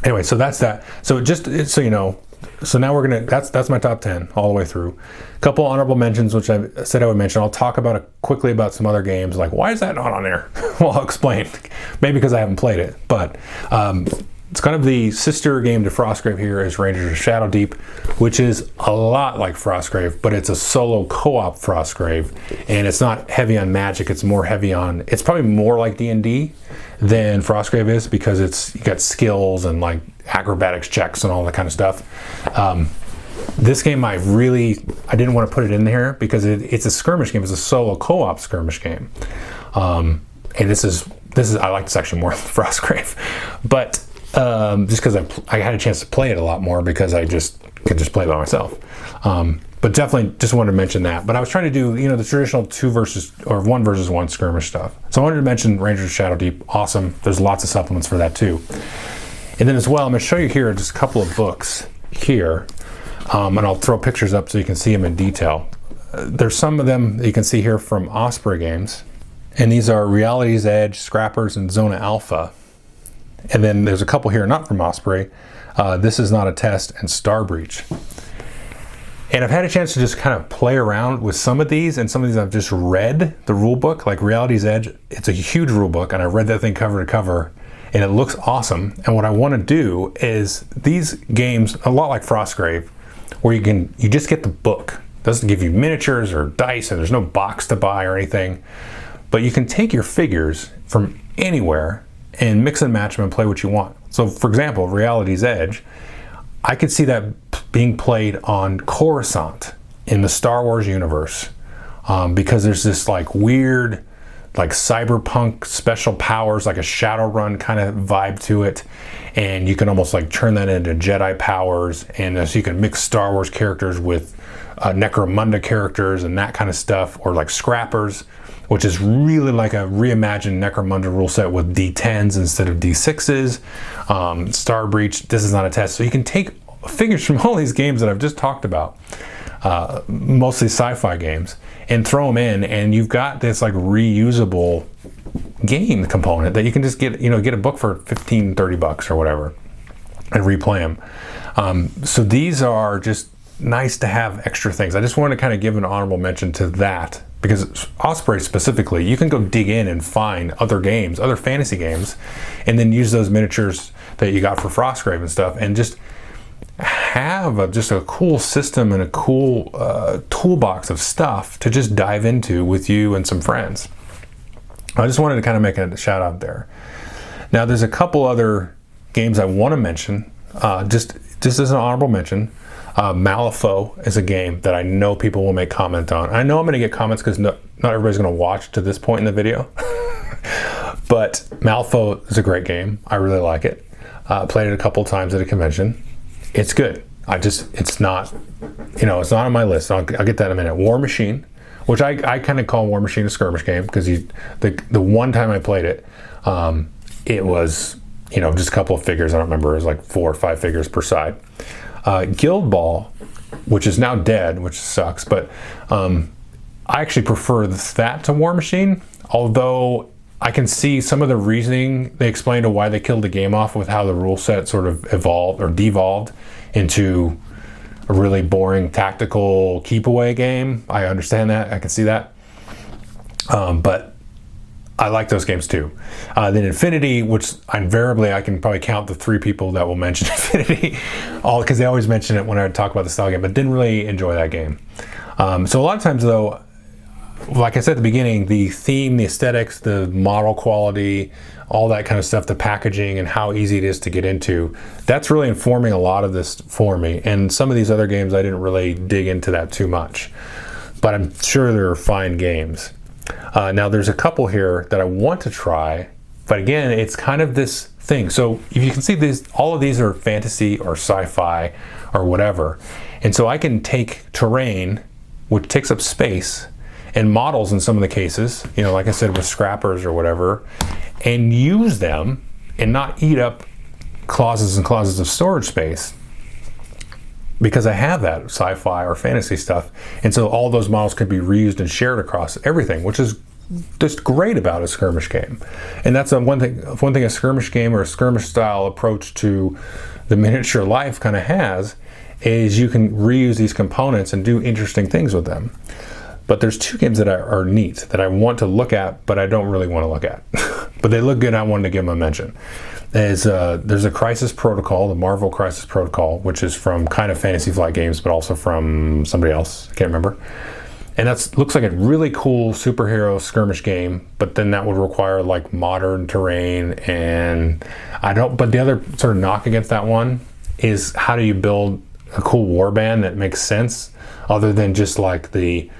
Anyway, so that's that. So so you know, so now we're gonna, that's my top 10 all the way through. A couple honorable mentions, which I said I would mention. I'll talk about it quickly about some other games, like why is that not on there? Well, I'll explain. Maybe because I haven't played it, but it's kind of the sister game to Frostgrave here is Rangers of Shadow Deep, which is a lot like Frostgrave, but it's a solo co-op Frostgrave, and it's not heavy on magic. It's more heavy on, it's probably more like D&D than Frostgrave is, because you got skills and like acrobatics checks and all that kind of stuff. This game I didn't want to put it in there because it's a skirmish game. It's a solo co-op skirmish game, and this is I like this actually more than Frostgrave, but just because I had a chance to play it a lot more because I just could just play it by myself. But definitely just wanted to mention that. But I was trying to do, you know, the traditional 1 versus 1 skirmish stuff. So I wanted to mention Rangers of Shadow Deep. Awesome. There's lots of supplements for that too. And then as well, I'm going to show you here just a couple of books here. And I'll throw pictures up so you can see them in detail. There's some of them that you can see here from Osprey Games. And these are Reality's Edge, Scrappers, and Zona Alpha. And then there's a couple here not from Osprey. This Is Not a Test and Star Breach. And I've had a chance to just kind of play around with some of these, and some of these I've just read the rule book, like Reality's Edge. It's a huge rule book, and I read that thing cover to cover, and it looks awesome. And what I want to do is these games, a lot like Frostgrave, where you just get the book. It doesn't give you miniatures or dice, and there's no box to buy or anything. But you can take your figures from anywhere and mix and match them and play what you want. So for example, Reality's Edge, I could see that being played on Coruscant in the Star Wars universe, because there's this like weird, like cyberpunk special powers, like a Shadowrun kind of vibe to it, and you can almost like turn that into Jedi powers, and so you can mix Star Wars characters with Necromunda characters and that kind of stuff, or like Scrappers, which is really like a reimagined Necromunda rule set with D10s instead of D6s. Star Breach, This Is Not a Test. So you can take figures from all these games that I've just talked about, mostly sci-fi games, and throw them in, and you've got this like reusable game component that you can just get a book for 15, 30 bucks or whatever and replay them. So these are just nice to have extra things. I just wanted to kind of give an honorable mention to that, because Osprey specifically, you can go dig in and find other games, other fantasy games, and then use those miniatures that you got for Frostgrave and stuff, and just have just a cool system and a cool toolbox of stuff to just dive into with you and some friends. I just wanted to kind of make a shout out there. Now there's a couple other games I want to mention, just as an honorable mention. Malifaux is a game that I know people will make comment on. I know I'm going to get comments because not everybody's going to watch to this point in the video. But Malifaux is a great game. I really like it. Played it a couple times at a convention. It's good. It's not on my list. I'll get that in a minute. War Machine, which I kind of call War Machine a skirmish game, because the one time I played it, it was just a couple of figures. I don't remember. It was like 4 or 5 figures per side. Guild Ball, which is now dead, which sucks, but I actually prefer that to War Machine, although I can see some of the reasoning they explained to why they killed the game off with how the rule set sort of evolved or devolved into a really boring tactical keep away game. I understand that. I can see that. But I like those games too. Then Infinity, which invariably I can probably count the 3 people that will mention Infinity, all because they always mention it when I talk about the style game, but didn't really enjoy that game. So a lot of times though, like I said at the beginning, the theme, the aesthetics, the model quality, all that kind of stuff, the packaging and how easy it is to get into, that's really informing a lot of this for me. And some of these other games I didn't really dig into that too much, but I'm sure they're fine games. Now there's a couple here that I want to try But again, it's kind of this thing. So if you can see these, all of these are fantasy or sci-fi or whatever. And so I can take terrain, which takes up space, and models in some of the cases, you know, like I said, with scrappers or whatever, and use them and not eat up closets and closets of storage space, because I have that sci-fi or fantasy stuff. And so all those models could be reused and shared across everything, which is just great about a skirmish game. And that's one thing a skirmish game or a skirmish style approach to the miniature life kind of has, is you can reuse these components and do interesting things with them. But there's two games that are neat that I want to look at, but I don't really want to look at. But they look good, and I wanted to give them a mention. There's a Crisis Protocol, the Marvel Crisis Protocol, which is from kind of Fantasy Flight Games, but also from somebody else. I can't remember. And that looks like a really cool superhero skirmish game, but then that would require like modern terrain, and but the other sort of knock against that one is, how do you build a cool warband that makes sense other than just like the,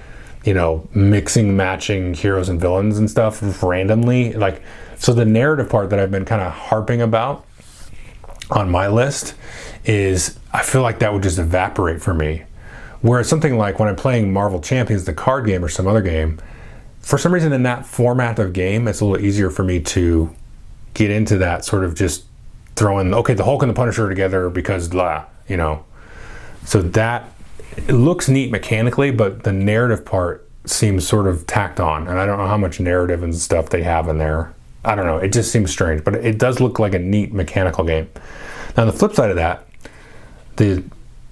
you know, mixing, matching heroes and villains and stuff randomly? Like, so the narrative part that I've been kind of harping about on my list is, I feel like that would just evaporate for me. Whereas something like when I'm playing Marvel Champions, the card game, or some other game, for some reason in that format of game, it's a little easier for me to get into that sort of just throwing, okay, the Hulk and the Punisher together because blah, you know. So that, it looks neat mechanically, but the narrative part seems sort of tacked on, and I don't know how much narrative and stuff they have in there. I don't know, it just seems strange, but it does look like a neat mechanical game. Now, on the flip side of that, the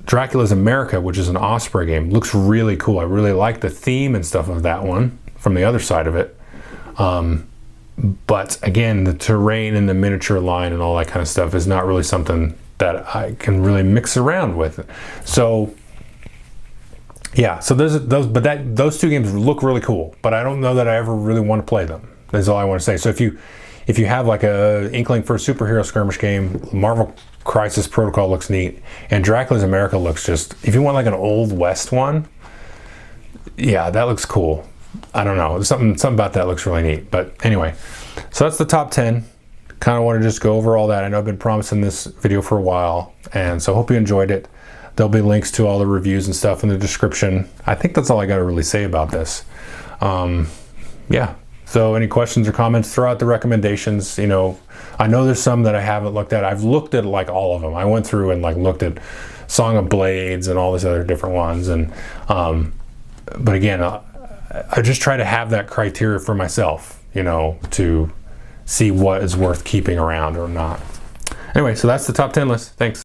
Dracula's America, which is an Osprey game, looks really cool. I really like the theme and stuff of that one from the other side of it. But again, the terrain and the miniature line and all that kind of stuff is not really something that I can really mix around with. So yeah, so those two games look really cool, but I don't know that I ever really want to play them. That's all I want to say. So if you have like a inkling for a superhero skirmish game, Marvel Crisis Protocol looks neat, and Dracula's America looks just, if you want like an old west one, yeah, that looks cool. I don't know, something about that looks really neat. But anyway, so that's the top 10. Kind of want to just go over all that. I know I've been promising this video for a while, and so hope you enjoyed it. There'll be links to all the reviews and stuff in the description. I think that's all I got to really say about this. Yeah. So any questions or comments, throw out the recommendations. You know, I know there's some that I haven't looked at. I've looked at like all of them. I went through and like looked at Song of Blades and all these other different ones. And but again, I just try to have that criteria for myself, you know, to see what is worth keeping around or not. Anyway, so that's the top 10 list. Thanks.